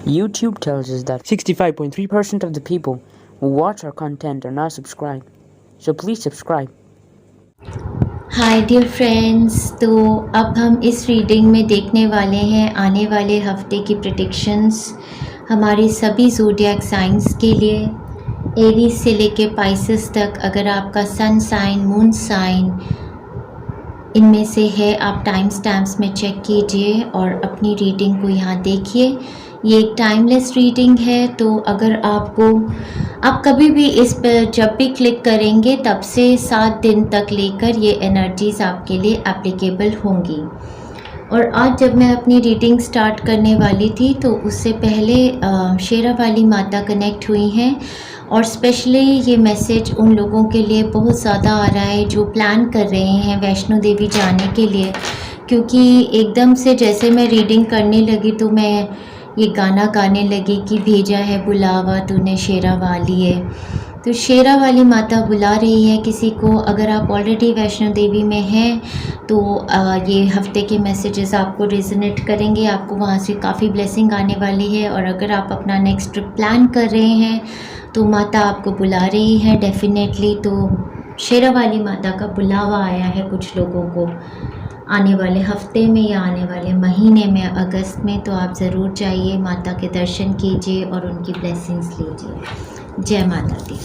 YouTube tells us that 65.3% of the people who watch our content are not subscribed. So please subscribe. Hi dear friends, तो अब हम इस reading में देखने वाले हैं आने वाले हफ्ते की प्रेडिक्शंस हमारे सभी ज़ोडिएक साइंस के लिए, एरीज से लेके पाइसेस तक। अगर आपका सन साइन, मून साइन इनमें से है, आप टाइम स्टैम्प्स में चेक कीजिए और अपनी रीडिंग को यहाँ देखिए। ये एक टाइमलेस रीडिंग है, तो अगर आप कभी भी इस पर जब भी क्लिक करेंगे तब से 7 दिन तक लेकर ये एनर्जीज़ आपके लिए एप्लीकेबल होंगी। और आज जब मैं अपनी रीडिंग स्टार्ट करने वाली थी तो उससे पहले शेरा वाली माता कनेक्ट हुई हैं, और स्पेशली ये मैसेज उन लोगों के लिए बहुत ज़्यादा आ रहा है जो प्लान कर रहे हैं वैष्णो देवी जाने के लिए। क्योंकि एकदम से जैसे मैं रीडिंग करने लगी तो मैं ये गाना गाने लगी कि भेजा है बुलावा तूने शेरा वाली है। तो शेरा वाली माता बुला रही है किसी को। अगर आप ऑलरेडी वैष्णो देवी में हैं तो ये हफ्ते के मैसेजेस आपको रेजोनेट करेंगे, आपको वहाँ से काफ़ी ब्लेसिंग आने वाली है। और अगर आप अपना नेक्स्ट ट्रिप प्लान कर रहे हैं तो माता आपको बुला रही है डेफिनेटली। तो शेरा वाली माता का बुलावा आया है कुछ लोगों को आने वाले हफ्ते में या आने वाले महीने में, अगस्त में। तो आप ज़रूर जाइए, माता के दर्शन कीजिए और उनकी ब्लेसिंग्स लीजिए। जय माता दी।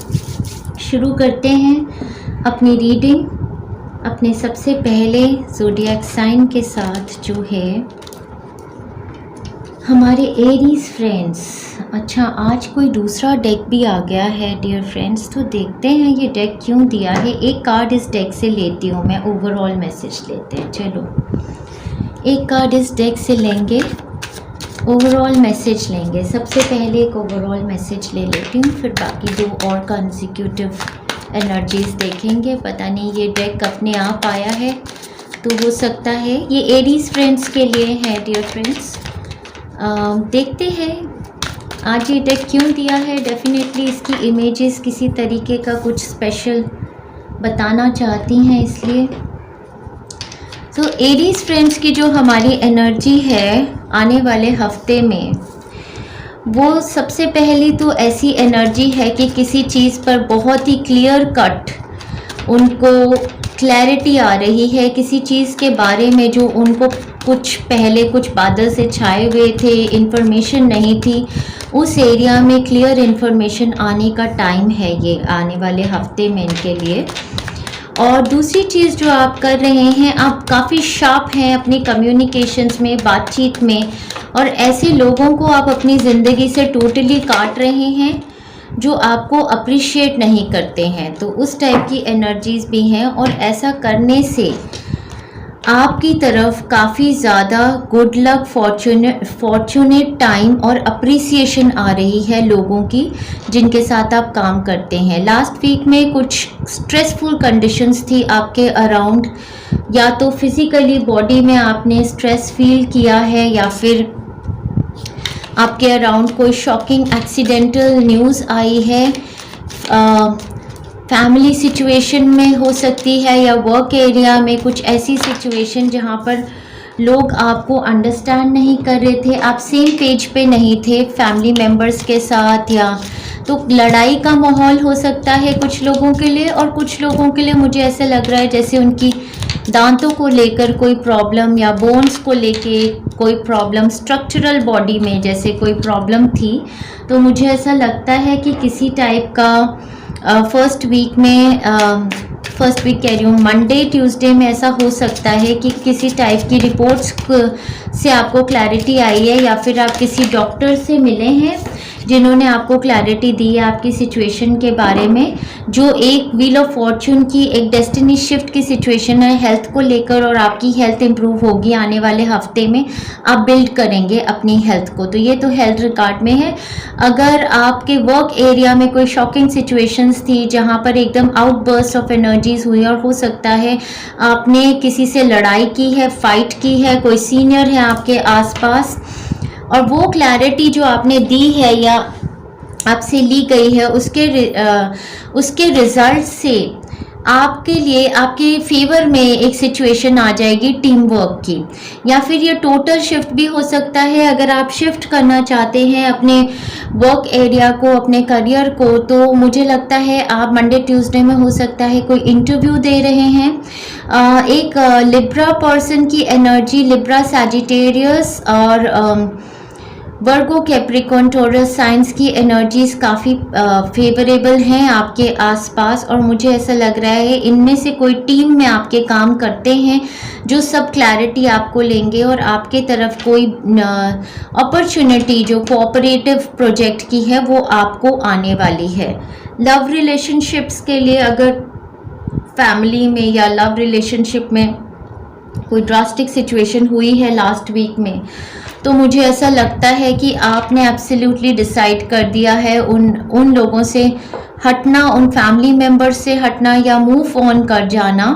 शुरू करते हैं अपनी रीडिंग अपने सबसे पहले ज़ोडिएक साइन के साथ, जो है हमारे एरीज फ्रेंड्स। अच्छा, आज कोई दूसरा डेक भी आ गया है डियर फ्रेंड्स, तो देखते हैं ये डेक क्यों दिया है। एक कार्ड इस डेक से लेती हूँ मैं, ओवरऑल मैसेज लेते हैं। चलो एक कार्ड इस डेक से लेंगे, ओवरऑल मैसेज लेंगे। सबसे पहले एक ओवरऑल मैसेज ले लेती हूँ, फिर बाकी 2 और कंसेक्यूटिव एनर्जीज देखेंगे। पता नहीं ये डेक अपने आप आया है तो हो सकता है ये एरीज फ्रेंड्स के लिए है डियर फ्रेंड्स। देखते हैं आज ये डेक क्यों दिया है। डेफिनेटली इसकी इमेजेस किसी तरीके का कुछ स्पेशल बताना चाहती हैं, इसलिए। तो एरीज फ्रेंड्स की जो हमारी एनर्जी है आने वाले हफ्ते में, वो सबसे पहली तो ऐसी एनर्जी है कि किसी चीज़ पर बहुत ही क्लियर कट उनको क्लैरिटी आ रही है, किसी चीज़ के बारे में जो उनको कुछ पहले कुछ बादल से छाए हुए थे, इन्फॉर्मेशन नहीं थी, उस एरिया में क्लियर इन्फॉर्मेशन आने का टाइम है ये आने वाले हफ्ते में इनके लिए। और दूसरी चीज़ जो आप कर रहे हैं, आप काफ़ी शार्प हैं अपनी कम्युनिकेशंस में, बातचीत में, और ऐसे लोगों को आप अपनी ज़िंदगी से टोटली काट रहे हैं जो आपको अप्रिशिएट नहीं करते हैं। तो उस टाइप की एनर्जीज भी हैं, और ऐसा करने से आपकी तरफ काफ़ी ज़्यादा गुड लक, फॉर्चुनेट टाइम और अप्रिसिएशन आ रही है लोगों की जिनके साथ आप काम करते हैं। लास्ट वीक में कुछ स्ट्रेसफुल कंडीशंस थी आपके अराउंड, या तो फिज़िकली बॉडी में आपने स्ट्रेस फील किया है, या फिर आपके अराउंड कोई शॉकिंग एक्सीडेंटल न्यूज़ आई है। फैमिली सिचुएशन में हो सकती है, या वर्क एरिया में कुछ ऐसी सिचुएशन जहाँ पर लोग आपको अंडरस्टैंड नहीं कर रहे थे, आप सेम पेज पे नहीं थे फैमिली मेम्बर्स के साथ, या तो लड़ाई का माहौल हो सकता है कुछ लोगों के लिए। और कुछ लोगों के लिए मुझे ऐसा लग रहा है जैसे उनकी दांतों को लेकर कोई प्रॉब्लम, या बोन्स को लेके कोई प्रॉब्लम, स्ट्रक्चरल बॉडी में जैसे कोई प्रॉब्लम थी। तो मुझे ऐसा लगता है कि किसी टाइप का फर्स्ट वीक कह रही हूँ, मंडे ट्यूसडे में ऐसा हो सकता है कि किसी टाइप की रिपोर्ट्स से आपको क्लैरिटी आई है, या फिर आप किसी डॉक्टर से मिले हैं जिन्होंने आपको क्लैरिटी दी है आपकी सिचुएशन के बारे में, जो एक व्हील ऑफ फॉर्चून की, एक डेस्टिनी शिफ्ट की सिचुएशन है हेल्थ को लेकर, और आपकी हेल्थ इंप्रूव होगी आने वाले हफ्ते में। आप बिल्ड करेंगे अपनी हेल्थ को। तो ये तो हेल्थ रिगार्ड में है। अगर आपके वर्क एरिया में कोई शॉकिंग सिचुएशंस थी जहाँ पर एकदम आउटबर्स्ट ऑफ एनर्जीज हुई, और हो सकता है आपने किसी से लड़ाई की है, फाइट की है, कोई सीनियर है आपके आसपास, और वो क्लैरिटी जो आपने दी है या आपसे ली गई है उसके रिजल्ट से आपके लिए आपके फेवर में एक सिचुएशन आ जाएगी टीम वर्क की, या फिर ये टोटल शिफ्ट भी हो सकता है। अगर आप शिफ्ट करना चाहते हैं अपने वर्क एरिया को, अपने करियर को, तो मुझे लगता है आप मंडे ट्यूसडे में हो सकता है कोई इंटरव्यू दे रहे हैं। एक लिब्रा पर्सन की एनर्जी, लिब्रा सैजिटेरियस और वर्गो कैप्रिकॉर्न टॉरस साइंस की एनर्जीज काफ़ी फेवरेबल हैं आपके आसपास, और मुझे ऐसा लग रहा है इनमें से कोई टीम में आपके काम करते हैं जो सब क्लैरिटी आपको लेंगे, और आपके तरफ कोई अपॉर्चुनिटी जो कोऑपरेटिव प्रोजेक्ट की है वो आपको आने वाली है। लव रिलेशनशिप्स के लिए, अगर फैमिली में या लव रिलेशनशिप में कोई ड्रास्टिक सिचुएशन हुई है लास्ट वीक में, तो मुझे ऐसा लगता है कि आपने एब्सोल्युटली डिसाइड कर दिया है उन लोगों से हटना, उन फैमिली मेम्बर्स से हटना या मूव ऑन कर जाना,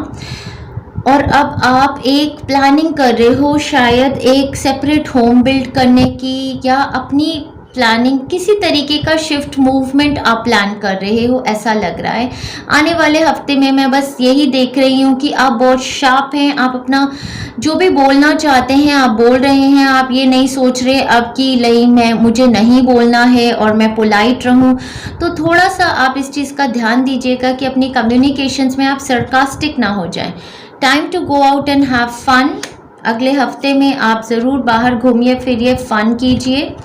और अब आप एक प्लानिंग कर रहे हो शायद एक सेपरेट होम बिल्ड करने की, या अपनी प्लानिंग किसी तरीके का शिफ्ट मूवमेंट आप प्लान कर रहे हो, ऐसा लग रहा है। आने वाले हफ्ते में मैं बस यही देख रही हूँ कि आप बहुत शार्प हैं, आप अपना जो भी बोलना चाहते हैं आप बोल रहे हैं। आप ये नहीं सोच रहे अब कि नहीं मुझे नहीं बोलना है और मैं पोलाइट रहूँ। तो थोड़ा सा आप इस चीज़ का ध्यान दीजिएगा कि अपनी कम्युनिकेशंस में आप सरकास्टिक ना हो जाएं। Time to go out and have fun. अगले हफ्ते में आप ज़रूर बाहर घूमिए फिरिए, फन कीजिए।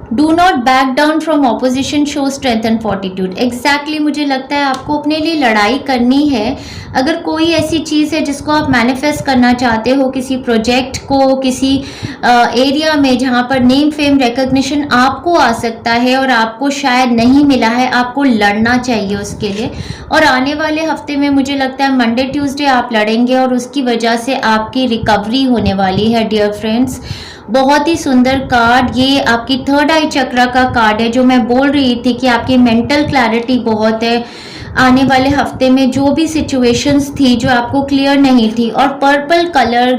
Do not back down from opposition, show strength and fortitude. Exactly मुझे लगता है आपको अपने लिए लड़ाई करनी है। अगर कोई ऐसी चीज़ है जिसको आप मैनिफेस्ट करना चाहते हो, किसी प्रोजेक्ट को, किसी एरिया में जहाँ पर नेम फेम रिकग्निशन आपको आ सकता है और आपको शायद नहीं मिला है, आपको लड़ना चाहिए उसके लिए। और आने वाले हफ्ते में मुझे लगता है मंडे ट्यूसडे आप लड़ेंगे और उसकी वजह से आपकी रिकवरी होने वाली है डियर फ्रेंड्स। बहुत ही सुंदर कार्ड, ये आपकी थर्ड आई चक्रा का कार्ड है, जो मैं बोल रही थी कि आपकी मेंटल क्लैरिटी बहुत है। आने वाले हफ्ते में जो भी सिचुएशंस थी जो आपको क्लियर नहीं थी, और पर्पल कलर,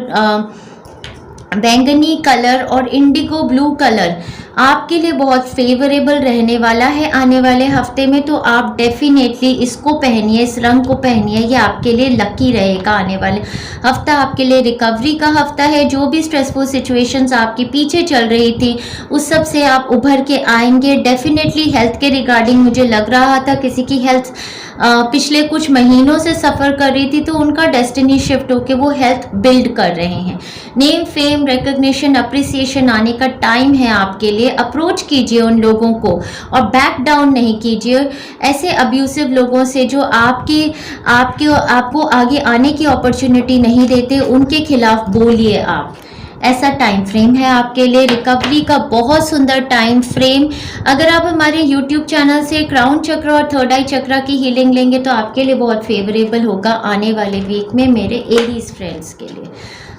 बैंगनी कलर और इंडिगो ब्लू कलर आपके लिए बहुत फेवरेबल रहने वाला है आने वाले हफ्ते में। तो आप डेफिनेटली इसको पहनिए, इस रंग को पहनिए, ये आपके लिए लकी रहेगा। आने वाले हफ्ता आपके लिए रिकवरी का हफ्ता है। जो भी स्ट्रेसफुल सिचुएशंस आपके पीछे चल रही थी उस सब से आप उभर के आएंगे। डेफिनेटली हेल्थ के रिगार्डिंग मुझे लग रहा था किसी की हेल्थ पिछले कुछ महीनों से सफ़र कर रही थी, तो उनका डेस्टिनी शिफ्ट होके वो हेल्थ बिल्ड कर रहे हैं। नेम फेम रिकग्निशन अप्रिसिएशन आने का टाइम है आपके लिए। अप्रोच कीजिए उन लोगों को और बैक डाउन नहीं कीजिए ऐसे अब्यूसिव लोगों से जो आपको आगे आने की अपॉर्चुनिटी नहीं देते, उनके खिलाफ बोलिए आप। ऐसा टाइम फ्रेम है आपके लिए, रिकवरी का बहुत सुंदर टाइम फ्रेम। अगर आप हमारे YouTube चैनल से क्राउन चक्र और थर्ड आई चक्र की हीलिंग लेंगे तो आपके लिए बहुत फेवरेबल होगा आने वाले वीक में मेरे एरीज फ्रेंड्स के लिए।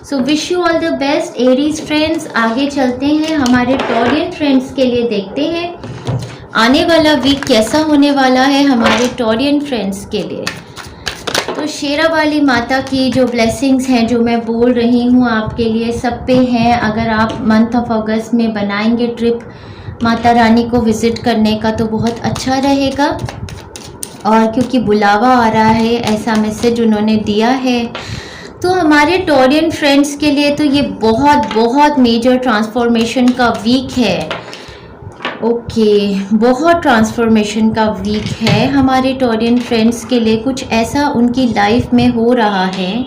So wish you all the best Aries friends. आगे चलते हैं, हमारे टॉरियन फ्रेंड्स के लिए देखते हैं आने वाला वीक कैसा होने वाला है हमारे टॉरियन फ्रेंड्स के लिए। तो शेरा वाली माता की जो ब्लेसिंग्स हैं जो मैं बोल रही हूँ आपके लिए सब पे हैं। अगर आप मंथ ऑफ अगस्त में बनाएंगे ट्रिप माता रानी को विज़िट करने का तो बहुत अच्छा रहेगा, और क्योंकि बुलावा आ रहा है ऐसा मैसेज उन्होंने दिया है। तो हमारे टॉरियन फ्रेंड्स के लिए तो ये बहुत बहुत मेजर ट्रांसफॉर्मेशन का वीक है। बहुत ट्रांसफॉर्मेशन का वीक है हमारे टॉरियन फ्रेंड्स के लिए। कुछ ऐसा उनकी लाइफ में हो रहा है।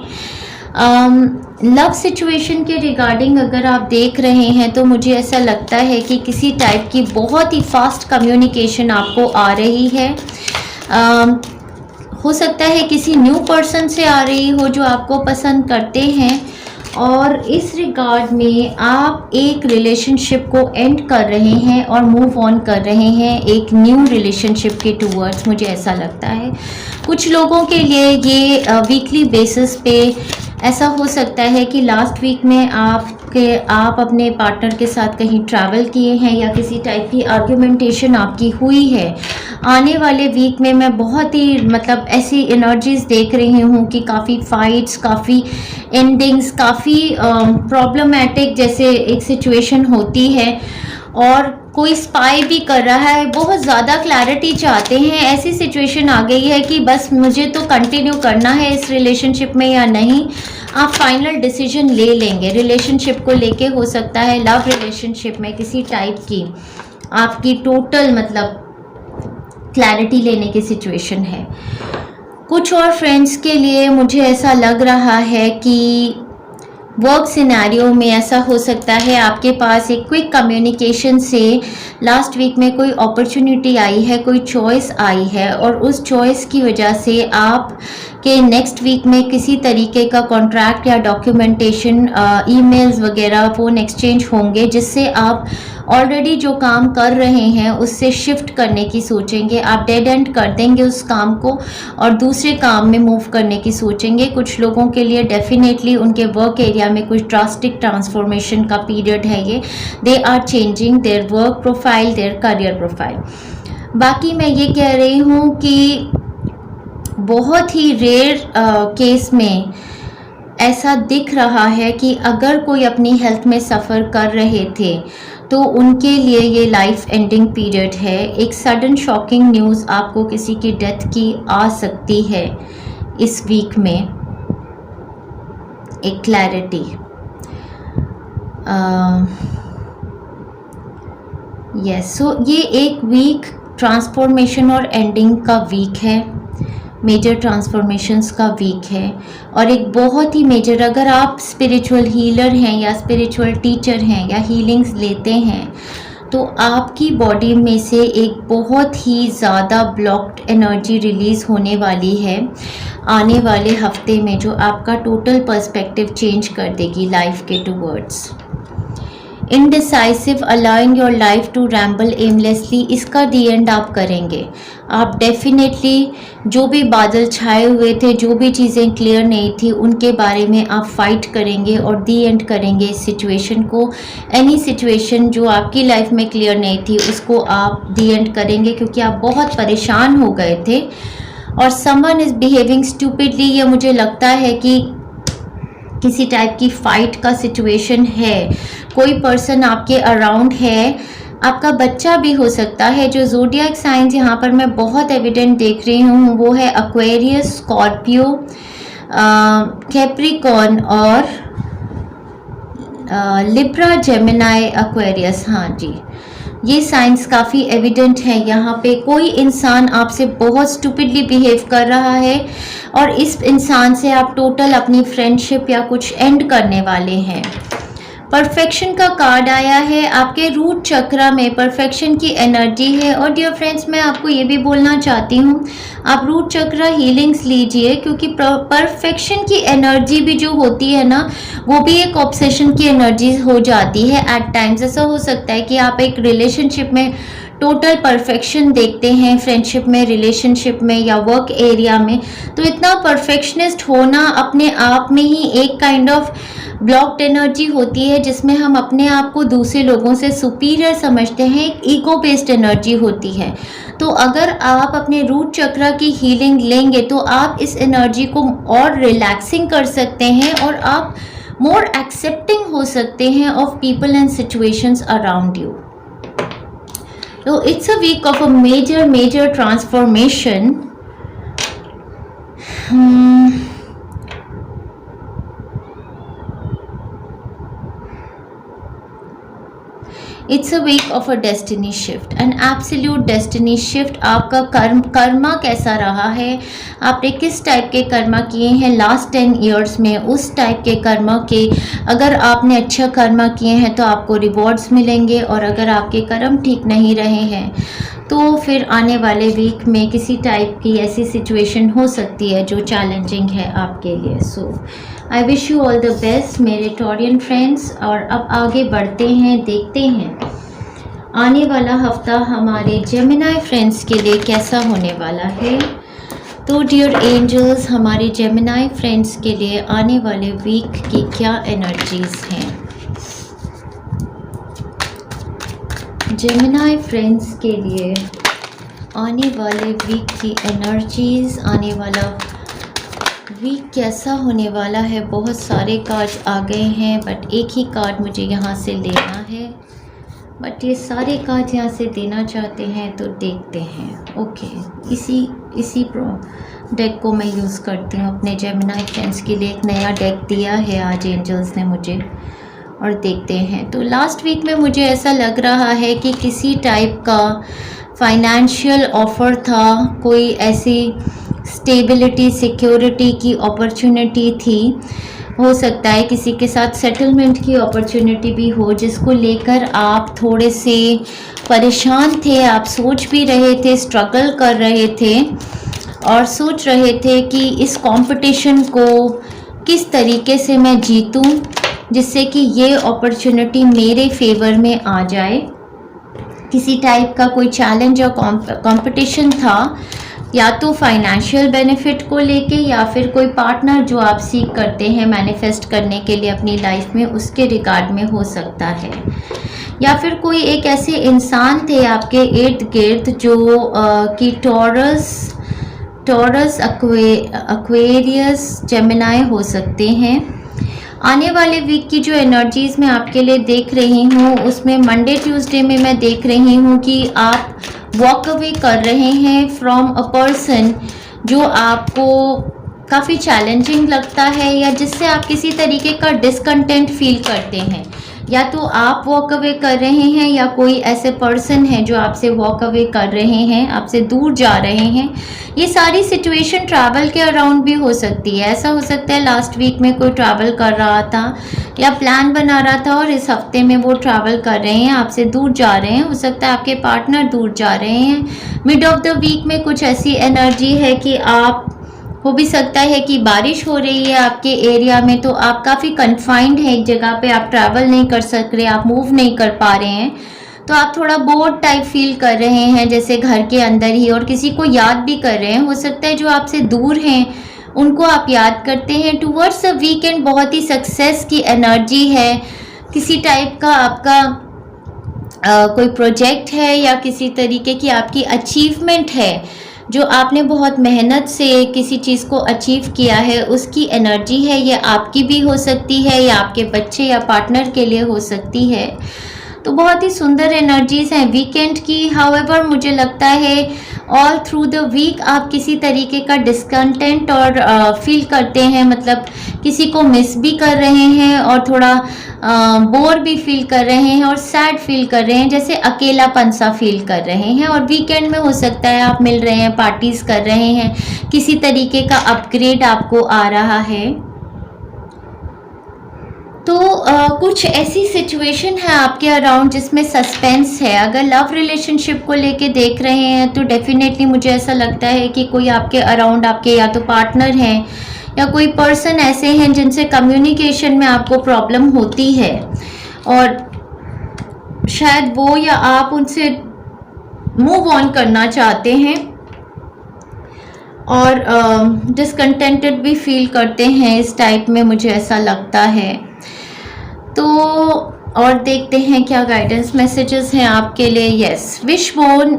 लव सिचुएशन के रिगार्डिंग अगर आप देख रहे हैं तो मुझे ऐसा लगता है कि किसी टाइप की बहुत ही फास्ट कम्युनिकेशन आपको आ रही है। हो सकता है किसी न्यू पर्सन से आ रही हो जो आपको पसंद करते हैं, और इस रिगार्ड में आप एक रिलेशनशिप को एंड कर रहे हैं और मूव ऑन कर रहे हैं एक न्यू रिलेशनशिप के टूवर्ड्स, मुझे ऐसा लगता है। कुछ लोगों के लिए ये वीकली बेसिस पे ऐसा हो सकता है कि लास्ट वीक में आप अपने पार्टनर के साथ कहीं ट्रैवल किए हैं या किसी टाइप की आर्ग्यूमेंटेशन आपकी हुई है। आने वाले वीक में मैं बहुत ही ऐसी एनर्जीज देख रही हूँ कि काफ़ी फाइट्स, काफ़ी एंडिंग्स, काफ़ी प्रॉब्लमैटिक जैसे एक सिचुएशन होती है, और कोई स्पाई भी कर रहा है, बहुत ज़्यादा क्लैरिटी चाहते हैं। ऐसी सिचुएशन आ गई है कि बस मुझे तो कंटिन्यू करना है इस रिलेशनशिप में या नहीं। आप फाइनल डिसीजन ले लेंगे रिलेशनशिप को लेके। हो सकता है लव रिलेशनशिप में किसी टाइप की आपकी टोटल मतलब क्लैरिटी लेने की सिचुएशन है। कुछ और फ्रेंड्स के लिए मुझे ऐसा लग रहा है कि वर्क सिनेरियो में ऐसा हो सकता है आपके पास एक क्विक कम्युनिकेशन से लास्ट वीक में कोई अपॉर्चुनिटी आई है, कोई चॉइस आई है और उस चॉइस की वजह से आप के नेक्स्ट वीक में किसी तरीके का कॉन्ट्रैक्ट या डॉक्यूमेंटेशन, ईमेल्स वगैरह, फ़ोन एक्सचेंज होंगे जिससे आप ऑलरेडी जो काम कर रहे हैं उससे शिफ्ट करने की सोचेंगे। आप डेड एंड कर देंगे उस काम को और दूसरे काम में मूव करने की सोचेंगे। कुछ लोगों के लिए डेफिनेटली उनके वर्क एरिया में कुछ ड्रास्टिक ट्रांसफॉर्मेशन का पीरियड है ये। They are changing their work profile, their career profile. बाकी मैं ये कह रही हूँ कि बहुत ही रेयर केस में ऐसा दिख रहा है कि अगर कोई अपनी हेल्थ में सफ़र कर रहे थे तो उनके लिए ये लाइफ एंडिंग पीरियड है। एक सडन शॉकिंग न्यूज़ आपको किसी की डेथ की आ सकती है इस वीक में। एक क्लैरिटी, यस, सो ये एक वीक ट्रांसफॉर्मेशन और एंडिंग का वीक है, मेजर ट्रांसफॉर्मेशंस का वीक है। और एक बहुत ही मेजर, अगर आप स्पिरिचुअल हीलर हैं या स्पिरिचुअल टीचर हैं या हीलिंग्स लेते हैं तो आपकी बॉडी में से एक बहुत ही ज़्यादा ब्लॉक्ड एनर्जी रिलीज़ होने वाली है आने वाले हफ्ते में, जो आपका टोटल पर्सपेक्टिव चेंज कर देगी लाइफ के towards. Indecisive, allowing your life to ramble aimlessly, इसका दी एंड आप करेंगे। आप डेफिनेटली जो भी बादल छाए हुए थे, जो भी चीज़ें क्लियर नहीं थी, उनके बारे में आप फाइट करेंगे और दी एंड करेंगे इस सिचुएशन को। एनी सिचुएशन जो आपकी लाइफ में क्लियर नहीं थी उसको आप दी एंड करेंगे, क्योंकि आप बहुत परेशान हो गए थे और समवन इज़ बिहेविंग स्टूपिडली। ये मुझे लगता है कि किसी टाइप की फाइट का सिचुएशन है, कोई पर्सन आपके अराउंड है, आपका बच्चा भी हो सकता है। जो ज़ोडिएक साइंस यहाँ पर मैं बहुत एविडेंट देख रही हूँ वो है एक्वेरियस, स्कॉर्पियो, कैप्रिकॉर्न और लिब्रा, जेमिनाई, एक्वेरियस। हाँ जी, ये साइंस काफ़ी एविडेंट है। यहाँ पे कोई इंसान आपसे बहुत स्टूपिडली बिहेव कर रहा है और इस इंसान से आप टोटल अपनी फ्रेंडशिप या कुछ एंड करने वाले हैं। परफेक्शन का कार्ड आया है, आपके रूट चक्रा में परफेक्शन की एनर्जी है। और डियर फ्रेंड्स, मैं आपको ये भी बोलना चाहती हूँ, आप रूट चक्रा हीलिंग्स लीजिए, क्योंकि परफेक्शन की एनर्जी भी जो होती है ना, वो भी एक ऑब्सेशन की एनर्जी हो जाती है एट टाइम्स। ऐसा हो सकता है कि आप एक रिलेशनशिप में टोटल परफेक्शन देखते हैं, फ्रेंडशिप में, रिलेशनशिप में या वर्क एरिया में, तो इतना परफेक्शनिस्ट होना अपने आप में ही एक काइंड ऑफ ब्लॉक्ड एनर्जी होती है, जिसमें हम अपने आप को दूसरे लोगों से सुपीरियर समझते हैं। एक ईगो बेस्ड एनर्जी होती है। तो अगर आप अपने रूट चक्रा की हीलिंग लेंगे तो आप इस एनर्जी को और रिलैक्सिंग कर सकते हैं और आप मोर एक्सेप्टिंग हो सकते हैं of people and situations around you. So it's a week of a major transformation. It's a week of a destiny shift, an absolute destiny shift. आपका कर्मा कैसा रहा है, आपने किस टाइप के कर्मा किए हैं लास्ट 10 ईयर्स में, उस टाइप के कर्मा के, अगर आपने अच्छा कर्मा किए हैं तो आपको रिवॉर्ड्स मिलेंगे, और अगर आपके कर्म ठीक नहीं रहे हैं तो फिर आने वाले वीक में किसी टाइप की ऐसी सिचुएशन हो सकती है जो चैलेंजिंग है आपके लिए। So I wish you all the best मेरे टॉरियन फ्रेंड्स। और अब आगे बढ़ते हैं, देखते हैं आने वाला हफ्ता हमारे जेमिनाई फ्रेंड्स के लिए कैसा होने वाला है। तो डियर एंजल्स, हमारे जेमिनाई फ्रेंड्स के लिए आने वाले वीक की क्या एनर्जीज हैं। जेमिनाई फ्रेंड्स के लिए आने वाले वीक की एनर्जीज, आने वाला वीक कैसा होने वाला है। बहुत सारे कार्ड्स आ गए हैं बट एक ही कार्ड मुझे यहाँ से लेना है। बट ये सारे कार्ड यहाँ से देना चाहते हैं, तो देखते हैं। ओके, इसी डेक को मैं यूज़ करती हूँ अपने जेमिनी फ्रेंड्स के लिए। एक नया डेक दिया है आज एंजल्स ने मुझे, और देखते हैं। तो लास्ट वीक में मुझे ऐसा लग रहा है कि किसी टाइप का फाइनेंशियल ऑफ़र था, कोई ऐसी स्टेबिलिटी सिक्योरिटी की अपॉर्चुनिटी थी। हो सकता है किसी के साथ सेटलमेंट की अपॉर्चुनिटी भी हो, जिसको लेकर आप थोड़े से परेशान थे। आप सोच भी रहे थे, स्ट्रगल कर रहे थे और सोच रहे थे कि इस कंपटीशन को किस तरीके से मैं जीतूं जिससे कि ये अपॉर्चुनिटी मेरे फेवर में आ जाए। किसी टाइप का कोई चैलेंज और कंपटीशन था, या तो फाइनेंशियल बेनिफिट को लेके, या फिर कोई पार्टनर जो आप सीख करते हैं मैनिफेस्ट करने के लिए अपनी लाइफ में, उसके रिगार्ड में हो सकता है। या फिर कोई एक ऐसे इंसान थे आपके इर्द गिर्द जो कि टॉरस एक्वेरियस जेमिनी हो सकते हैं। आने वाले वीक की जो एनर्जीज़ मैं आपके लिए देख रही हूँ, उसमें मंडे ट्यूसडे में मैं देख रही हूँ कि आप वॉक अवे कर रहे हैं फ्रॉम अ पर्सन जो आपको काफ़ी चैलेंजिंग लगता है, या जिससे आप किसी तरीके का डिसकंटेंट फील करते हैं। या तो आप वॉक अवे कर रहे हैं, या कोई ऐसे पर्सन है जो आपसे वॉक अवे कर रहे हैं, आपसे दूर जा रहे हैं। ये सारी सिचुएशन ट्रैवल के अराउंड भी हो सकती है। ऐसा हो सकता है लास्ट वीक में कोई ट्रैवल कर रहा था या प्लान बना रहा था, और इस हफ्ते में वो ट्रैवल कर रहे हैं, आपसे दूर जा रहे हैं। हो सकता है आपके पार्टनर दूर जा रहे हैं। मिड ऑफ द वीक में कुछ ऐसी एनर्जी है कि आप, हो भी सकता है कि बारिश हो रही है आपके एरिया में, तो आप काफ़ी कन्फाइंड हैं एक जगह पे, आप ट्रैवल नहीं कर सक रहे, आप मूव नहीं कर पा रहे हैं, तो आप थोड़ा बोर्ड टाइप फील कर रहे हैं जैसे घर के अंदर ही, और किसी को याद भी कर रहे हैं। हो सकता है जो आपसे दूर हैं उनको आप याद करते हैं। टुवर्ड्स द वीकेंड बहुत ही सक्सेस की एनर्जी है। किसी टाइप का आपका कोई प्रोजेक्ट है, या किसी तरीके की आपकी अचीवमेंट है जो आपने बहुत मेहनत से किसी चीज़ को अचीव किया है, उसकी एनर्जी है। ये आपकी भी हो सकती है, या आपके बच्चे या पार्टनर के लिए हो सकती है। तो बहुत ही सुंदर एनर्जीज़ हैं वीकेंड की। हाउएवर मुझे लगता है ऑल थ्रू द वीक आप किसी तरीके का डिसकंटेंट और फील करते हैं, मतलब किसी को मिस भी कर रहे हैं, और थोड़ा बोर भी फील कर रहे हैं, और सैड फील कर रहे हैं, जैसे अकेलापन सा फील कर रहे हैं। और वीकेंड में हो सकता है आप मिल रहे हैं, पार्टीज़ कर रहे हैं, किसी तरीके का अपग्रेड आपको आ रहा है। तो कुछ ऐसी सिचुएशन है आपके अराउंड जिसमें सस्पेंस है। अगर लव रिलेशनशिप को लेके देख रहे हैं तो डेफिनेटली मुझे ऐसा लगता है कि कोई आपके अराउंड, आपके या तो पार्टनर हैं या कोई पर्सन ऐसे हैं जिनसे कम्युनिकेशन में आपको प्रॉब्लम होती है, और शायद वो या आप उनसे मूव ऑन करना चाहते हैं, और डिसकंटेंटेड भी फील करते हैं इस टाइप में, मुझे ऐसा लगता है। तो और देखते हैं क्या गाइडेंस मैसेजेस हैं आपके लिए। यस, विशबोन,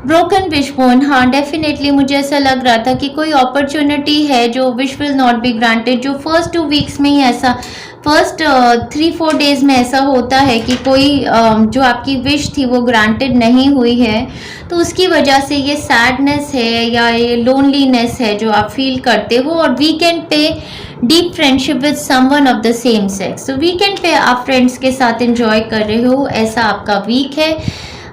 ब्रोकन विशबोन, हाँ डेफिनेटली मुझे ऐसा लग रहा था कि कोई अपॉर्चुनिटी है जो wish will not be granted. जो फर्स्ट 2 वीक्स में ही ऐसा, फर्स्ट 3-4 डेज में ऐसा होता है कि कोई जो आपकी विश थी वो ग्रांटेड नहीं हुई है, तो उसकी वजह से ये सैडनेस है या ये लोनलीनेस है जो आप फील करते हो। और वीकेंड पे deep friendship with someone of the same sex, तो वीकेंड पे आप फ्रेंड्स के साथ एंजॉय कर रहे हो, ऐसा आपका वीक है।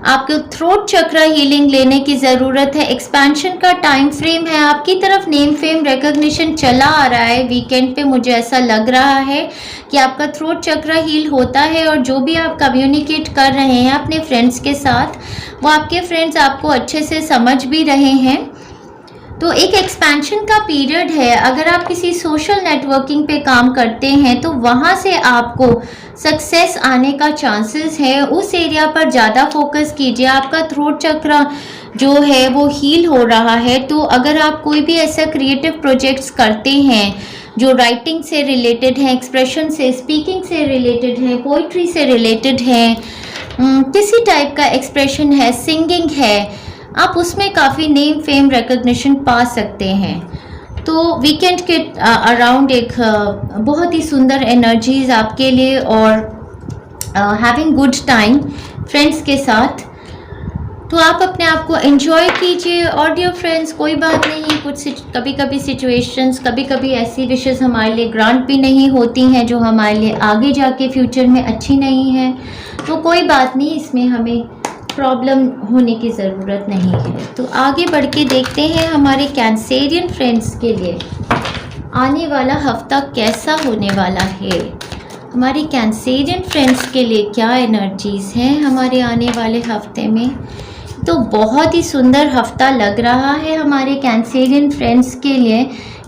आपको थ्रोट चक्रा हीलिंग लेने की ज़रूरत है। एक्सपेंशन का टाइम फ्रेम है, आपकी तरफ नेम फेम रिकॉग्निशन चला आ रहा है वीकेंड पे। मुझे ऐसा लग रहा है कि आपका थ्रोट चक्रा हील होता है, और जो भी आप कम्युनिकेट कर रहे हैं अपने फ्रेंड्स के साथ, वो आपके फ्रेंड्स आपको अच्छे से समझ भी रहे हैं। तो एक एक्सपेंशन का पीरियड है। अगर आप किसी सोशल नेटवर्किंग पे काम करते हैं तो वहाँ से आपको सक्सेस आने का चांसेस है, उस एरिया पर ज़्यादा फोकस कीजिए। आपका थ्रोट चक्र जो है वो हील हो रहा है। तो अगर आप कोई भी ऐसा क्रिएटिव प्रोजेक्ट्स करते हैं जो राइटिंग से रिलेटेड है, एक्सप्रेशन से, स्पीकिंग से रिलेटेड है, पोइट्री से रिलेटेड है, किसी टाइप का एक्सप्रेशन है, सिंगिंग है, आप उसमें काफ़ी नेम फेम रिकॉग्निशन पा सकते हैं। तो वीकेंड के अराउंड एक बहुत ही सुंदर एनर्जीज आपके लिए, और हैविंग गुड टाइम फ्रेंड्स के साथ। तो आप अपने आप को एंजॉय कीजिए। और डियर फ्रेंड्स, कोई बात नहीं, कभी कभी सिचुएशंस, कभी कभी ऐसी विशेस हमारे लिए ग्रांट भी नहीं होती हैं जो हमारे लिए आगे जाके फ्यूचर में अच्छी नहीं है। तो कोई बात नहीं, इसमें हमें प्रॉब्लम होने की ज़रूरत नहीं है। तो आगे बढ़ के देखते हैं हमारे कैंसेरियन फ्रेंड्स के लिए आने वाला हफ्ता कैसा होने वाला है। हमारे कैंसेरियन फ्रेंड्स के लिए क्या एनर्जीज़ हैं हमारे आने वाले हफ्ते में। तो बहुत ही सुंदर हफ्ता लग रहा है हमारे कैंसेरियन फ्रेंड्स के लिए।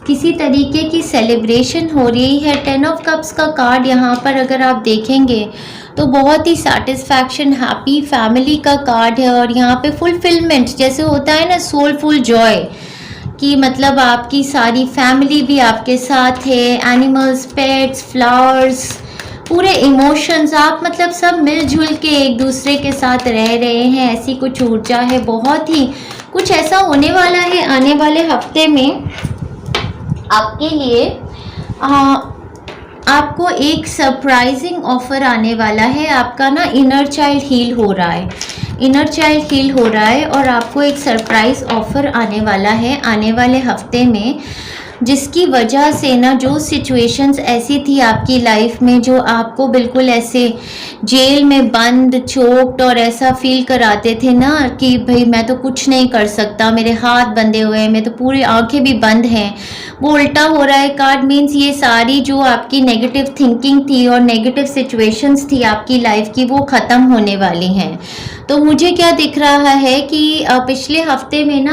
किसी तरीके की सेलिब्रेशन हो रही है। 10 ऑफ कप्स का कार्ड यहाँ पर अगर आप देखेंगे तो बहुत ही सैटिस्फैक्शन, हैप्पी फैमिली का कार्ड है। और यहाँ पे फुलफिलमेंट जैसे होता है ना, सोलफुल जॉय, कि मतलब आपकी सारी फैमिली भी आपके साथ है, एनिमल्स, पेट्स, फ्लावर्स, पूरे इमोशंस, आप मतलब सब मिलजुल के एक दूसरे के साथ रह रहे हैं, ऐसी कुछ ऊर्जा है। बहुत ही कुछ ऐसा होने वाला है आने वाले हफ्ते में आपके लिए। आपको एक सरप्राइजिंग ऑफर आने वाला है। आपका ना इनर चाइल्ड हील हो रहा है, इनर चाइल्ड हील हो रहा है और आपको एक सरप्राइज ऑफर आने वाला है आने वाले हफ्ते में, जिसकी वजह से ना जो सिचुएशंस ऐसी थी आपकी लाइफ में जो आपको बिल्कुल ऐसे जेल में बंद, चोक्ड और ऐसा फील कराते थे ना कि भाई मैं तो कुछ नहीं कर सकता, मेरे हाथ बंधे हुए हैं, मैं तो पूरी आंखें भी बंद हैं, वो उल्टा हो रहा है कार्ड। मीन्स ये सारी जो आपकी नेगेटिव थिंकिंग थी और नेगेटिव सिचुएशंस थी आपकी लाइफ की, वो ख़त्म होने वाली हैं। तो मुझे क्या दिख रहा है कि पिछले हफ्ते में ना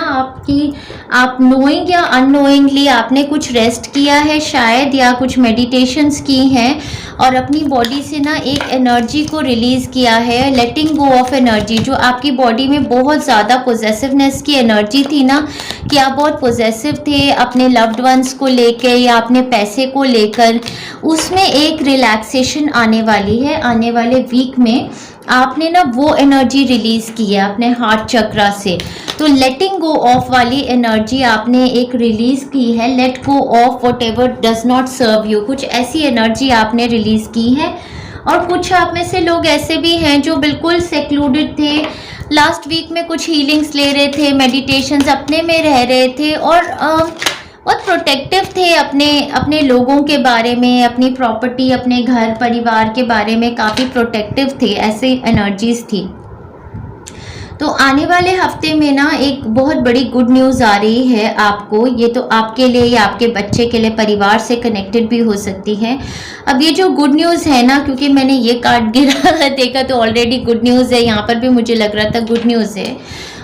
आप नोइंग या अननोइंगली आपने कुछ रेस्ट किया है शायद, या कुछ मेडिटेशंस की हैं और अपनी बॉडी से ना एक एनर्जी को रिलीज़ किया है, लेटिंग गो ऑफ एनर्जी। जो आपकी बॉडी में बहुत ज़्यादा पोजेसिवनेस की एनर्जी थी ना, कि आप बहुत पोजेसिव थे अपने लव्ड वंस को लेकर या अपने पैसे को लेकर, उसमें एक रिलैक्सेशन आने वाली है। आने वाले वीक में आपने ना वो एनर्जी रिलीज़ की है अपने हार्ट चक्रा से। तो लेटिंग गो ऑफ वाली एनर्जी आपने एक रिलीज़ की है। Let go of whatever does not serve you, कुछ ऐसी एनर्जी आपने रिलीज़ की है। और कुछ आप में से लोग ऐसे भी हैं जो बिल्कुल सेक्लूडेड थे, लास्ट वीक में कुछ हीलिंग्स ले रहे थे, मेडिटेशंस अपने में रह रहे थे और बहुत प्रोटेक्टिव थे अपने लोगों के बारे में, अपनी प्रॉपर्टी, अपने घर परिवार के बारे में काफ़ी प्रोटेक्टिव थे, ऐसे एनर्जीज थी। तो आने वाले हफ्ते में ना एक बहुत बड़ी गुड न्यूज़ आ रही है आपको। ये तो आपके लिए या आपके बच्चे के लिए, परिवार से कनेक्टेड भी हो सकती है। अब ये जो गुड न्यूज़ है ना, क्योंकि मैंने ये कार्ड गिरा देखा तो ऑलरेडी गुड न्यूज़ है, यहाँ पर भी मुझे लग रहा था गुड न्यूज़ है।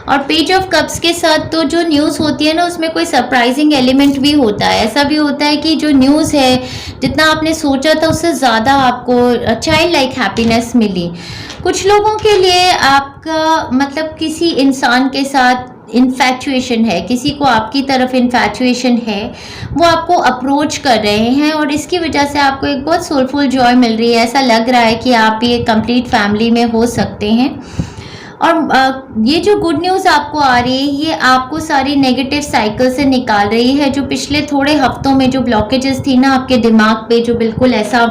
और पेज ऑफ कप्स के साथ तो जो न्यूज़ होती है ना, उसमें कोई सरप्राइजिंग एलिमेंट भी होता है। ऐसा भी होता है कि जो न्यूज़ है, जितना आपने सोचा था उससे ज़्यादा आपको चाइल्ड लाइक हैप्पीनेस मिली। कुछ लोगों के लिए आपका मतलब किसी इंसान के साथ इन्फैचुएशन है, किसी को आपकी तरफ इन्फैचुएशन है, वो आपको अप्रोच कर रहे हैं और इसकी वजह से आपको एक बहुत सोलफुल जॉय मिल रही है। ऐसा लग रहा है कि आप ये कंप्लीट फैमिली में हो सकते हैं। और ये जो गुड न्यूज़ आपको आ रही है, ये आपको सारी नेगेटिव साइकिल से निकाल रही है। जो पिछले थोड़े हफ्तों में जो ब्लॉकेजेस थी ना आपके दिमाग पे, जो बिल्कुल ऐसा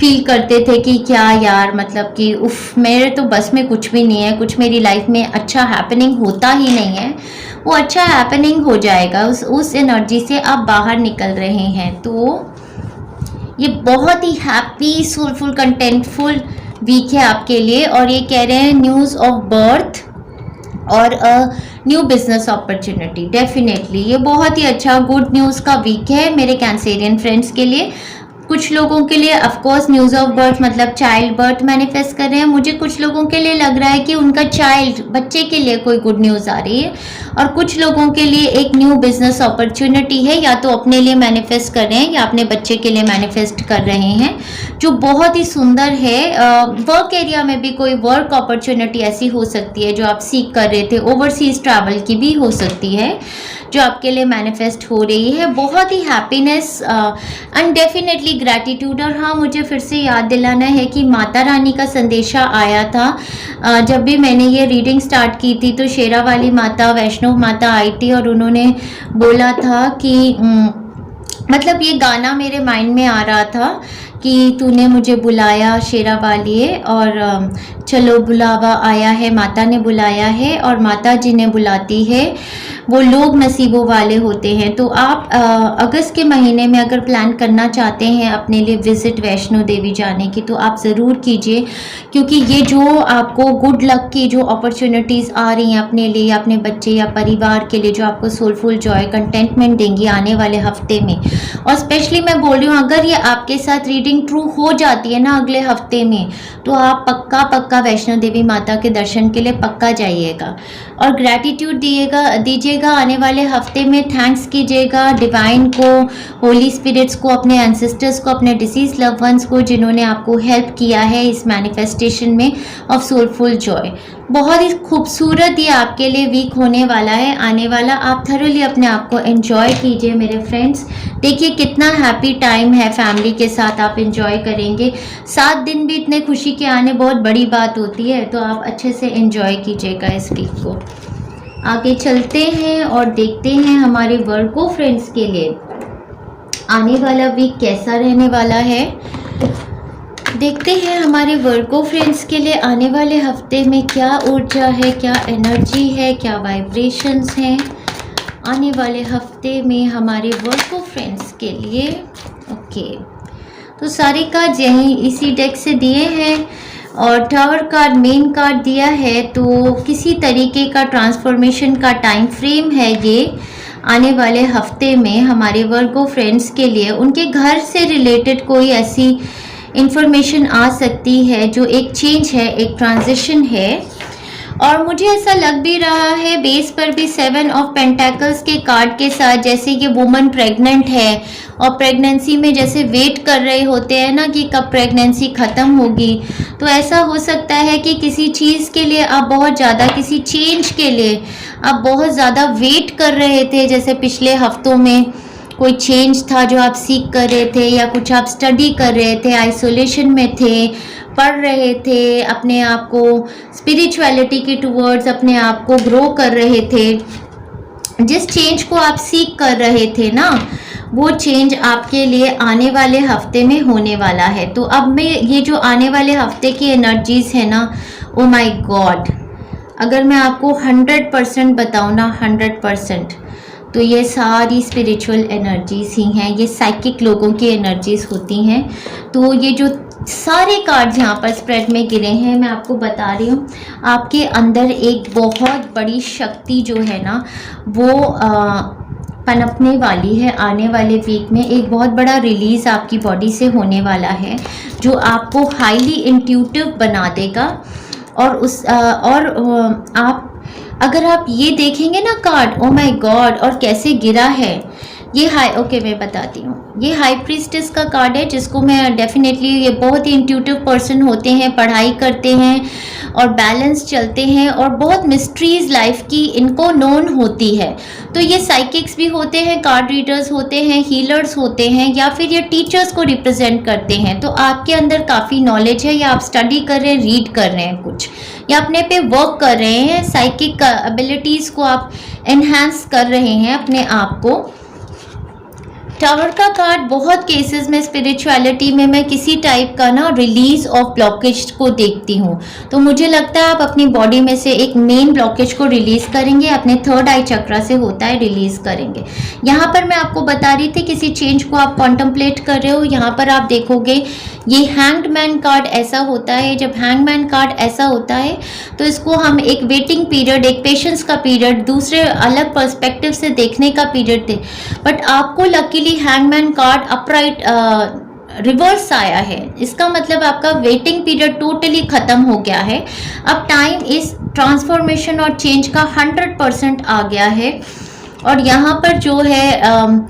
फील करते थे कि क्या यार, मतलब कि उफ, मेरे तो बस में कुछ भी नहीं है, कुछ मेरी लाइफ में अच्छा हैपनिंग होता ही नहीं है, वो अच्छा हैपनिंग हो जाएगा। उस एनर्जी से आप बाहर निकल रहे हैं। तो ये बहुत ही हैप्पी, सोलफुल, कंटेंटफुल वीक है आपके लिए। और ये कह रहे हैं न्यूज़ ऑफ बर्थ और न्यू बिजनेस अपॉर्चुनिटी। डेफिनेटली ये बहुत ही अच्छा गुड न्यूज़ का वीक है मेरे कैंसेरियन फ्रेंड्स के लिए। कुछ लोगों के लिए of course news of birth मतलब चाइल्ड बर्थ मैनिफेस्ट कर रहे हैं। मुझे कुछ लोगों के लिए लग रहा है कि उनका बच्चे के लिए कोई गुड न्यूज़ आ रही है। और कुछ लोगों के लिए एक न्यू बिजनेस अपॉर्चुनिटी है, या तो अपने लिए मैनिफेस्ट कर रहे हैं या अपने बच्चे के लिए मैनिफेस्ट कर रहे हैं, जो बहुत ही सुंदर है। वर्क एरिया में भी कोई वर्क अपॉर्चुनिटी ऐसी हो सकती है जो आप सीख कर रहे थे। ओवरसीज ट्रैवल की भी हो सकती है जो आपके लिए मैनिफेस्ट हो रही है। बहुत ही हैप्पीनेस एंड डेफिनेटली ग्रैटिट्यूड। और हाँ, मुझे फिर से याद दिलाना है कि माता रानी का संदेशा आया था जब भी मैंने ये रीडिंग स्टार्ट की थी, तो शेरा वाली माता, वैष्णव माता आई थी और उन्होंने बोला था कि मतलब ये गाना मेरे माइंड में आ रहा था कि तूने मुझे बुलाया शेरा वालिए, और चलो बुलावा आया है, माता ने बुलाया है और माता जी ने बुलाती है, वो लोग नसीबों वाले होते हैं। तो आप अगस्त के महीने में अगर प्लान करना चाहते हैं अपने लिए विज़िट वैष्णो देवी जाने की, तो आप ज़रूर कीजिए, क्योंकि ये जो आपको गुड लक की जो अपॉर्चुनिटीज़ आ रही हैं अपने लिए, अपने बच्चे या परिवार के लिए, जो आपको सोलफुल जॉय कंटेंटमेंट देंगी आने वाले हफ्ते में। और स्पेशली मैं बोल रही हूँ, अगर ये आपके साथ रीडिंग ट्रू हो जाती है ना अगले हफ्ते में, तो आप पक्का वैष्णो देवी माता के दर्शन के लिए पक्का जाइएगा और ग्रैटिट्यूड दीजिएगा आने वाले हफ्ते में। थैंक्स कीजिएगा डिवाइन को, होली स्पिरिट्स को, अपने एंसेस्टर्स को, अपने डिसीज लव वंस को, जिन्होंने आपको हेल्प किया है इस मैनिफेस्टेशन में ऑफ सोलफुल जॉय। बहुत ही खूबसूरत ये आपके लिए वीक होने वाला है आने वाला। आप थरोली अपने आप को एंजॉय कीजिए मेरे फ्रेंड्स। देखिए कितना हैप्पी टाइम है, फैमिली के साथ आप एंजॉय करेंगे। 7 दिन भी इतने खुशी के आने बहुत बड़ी बात होती है, तो आप अच्छे से एंजॉय कीजिएगा इस वीक को। आगे चलते हैं और देखते हैं हमारे वर्गो फ्रेंड्स के लिए आने वाला वीक कैसा रहने वाला है। देखते हैं हमारे वर्गो फ्रेंड्स के लिए आने वाले हफ्ते में क्या ऊर्जा है, क्या एनर्जी है, क्या वाइब्रेशंस हैं आने वाले हफ्ते में हमारे वर्गो फ्रेंड्स के लिए। ओके, तो सारे कार्ड यहीं इसी डेक से दिए हैं और टावर कार्ड मेन कार्ड दिया है, तो किसी तरीके का ट्रांसफॉर्मेशन का टाइम फ्रेम है ये आने वाले हफ्ते में हमारे वर्गो फ्रेंड्स के लिए। उनके घर से रिलेटेड कोई ऐसी इंफॉर्मेशन आ सकती है जो एक चेंज है, एक ट्रांजिशन है। और मुझे ऐसा लग भी रहा है बेस पर भी 7 ऑफ पेंटेकल्स के कार्ड के साथ, जैसे ये वुमन प्रेग्नेंट है और प्रेगनेंसी में जैसे वेट कर रहे होते हैं ना कि कब प्रेगनेंसी ख़त्म होगी, तो ऐसा हो सकता है कि किसी चीज़ के लिए आप बहुत ज़्यादा, किसी चेंज के लिए आप बहुत ज़्यादा वेट कर रहे थे। जैसे पिछले हफ्तों में कोई चेंज था जो आप सीख कर रहे थे, या कुछ आप स्टडी कर रहे थे, आइसोलेशन में थे, पढ़ रहे थे, अपने आप को स्पिरिचुअलिटी के टूवर्ड्स अपने आप को ग्रो कर रहे थे। जिस चेंज को आप सीख कर रहे थे ना, वो चेंज आपके लिए आने वाले हफ्ते में होने वाला है। तो अब मैं ये जो आने वाले हफ्ते की एनर्जीज़ है ना, ओ माय गॉड, अगर मैं आपको 100% बताऊँ ना, 100%, तो ये सारी स्पिरिचुअल एनर्जीज ही हैं, ये साइकिक लोगों की एनर्जीज होती हैं। तो ये जो सारे कार्ड्स यहाँ पर स्प्रेड में गिरे हैं, मैं आपको बता रही हूँ, आपके अंदर एक बहुत बड़ी शक्ति जो है ना, वो पनपने वाली है आने वाले वीक में। एक बहुत बड़ा रिलीज़ आपकी बॉडी से होने वाला है, जो आपको हाईली इंट्यूटिव बना देगा। और आप अगर आप ये देखेंगे ना कार्ड, ओ माय गॉड, और कैसे गिरा है ये ओके मैं बताती हूँ। ये हाई प्रीस्टेस का कार्ड है, जिसको मैं डेफिनेटली, ये बहुत ही इंट्यूटिव पर्सन होते हैं, पढ़ाई करते हैं और बैलेंस चलते हैं, और बहुत मिस्ट्रीज लाइफ की इनको नोन होती है। तो ये साइकिक्स भी होते हैं, कार्ड रीडर्स होते हैं, हीलर्स होते हैं, या फिर ये टीचर्स को रिप्रेजेंट करते हैं। तो आपके अंदर काफ़ी नॉलेज है, या आप स्टडी कर रहे हैं, रीड कर रहे हैं कुछ, या अपने पे वर्क कर रहे हैं, साइकिक एबिलिटीज़ को आप एनहांस कर रहे हैं अपने आप को। टावर का कार्ड बहुत केसेस में स्पिरिचुअलिटी में मैं किसी टाइप का ना रिलीज ऑफ ब्लॉकेज को देखती हूँ। तो मुझे लगता है आप अपनी बॉडी में से एक मेन ब्लॉकेज को रिलीज करेंगे, अपने थर्ड आई चक्रा से होता है, रिलीज करेंगे। यहाँ पर मैं आपको बता रही थी किसी चेंज को आप कॉन्टम्पलेट कर रहे हो। यहाँ पर आप देखोगे ये हैंग्ड मैन कार्ड ऐसा होता है। जब हैंग मैन कार्ड ऐसा होता है तो इसको हम एक वेटिंग पीरियड, एक पेशेंस का पीरियड, दूसरे अलग पर्सपेक्टिव से देखने का पीरियड थे। बट आपको luckily hangman card upright reverse आया है। इसका मतलब आपका वेटिंग पीरियड टोटली खत्म हो गया है। अब टाइम इस ट्रांसफॉर्मेशन और चेंज का 100% आ गया है। और यहाँ पर जो है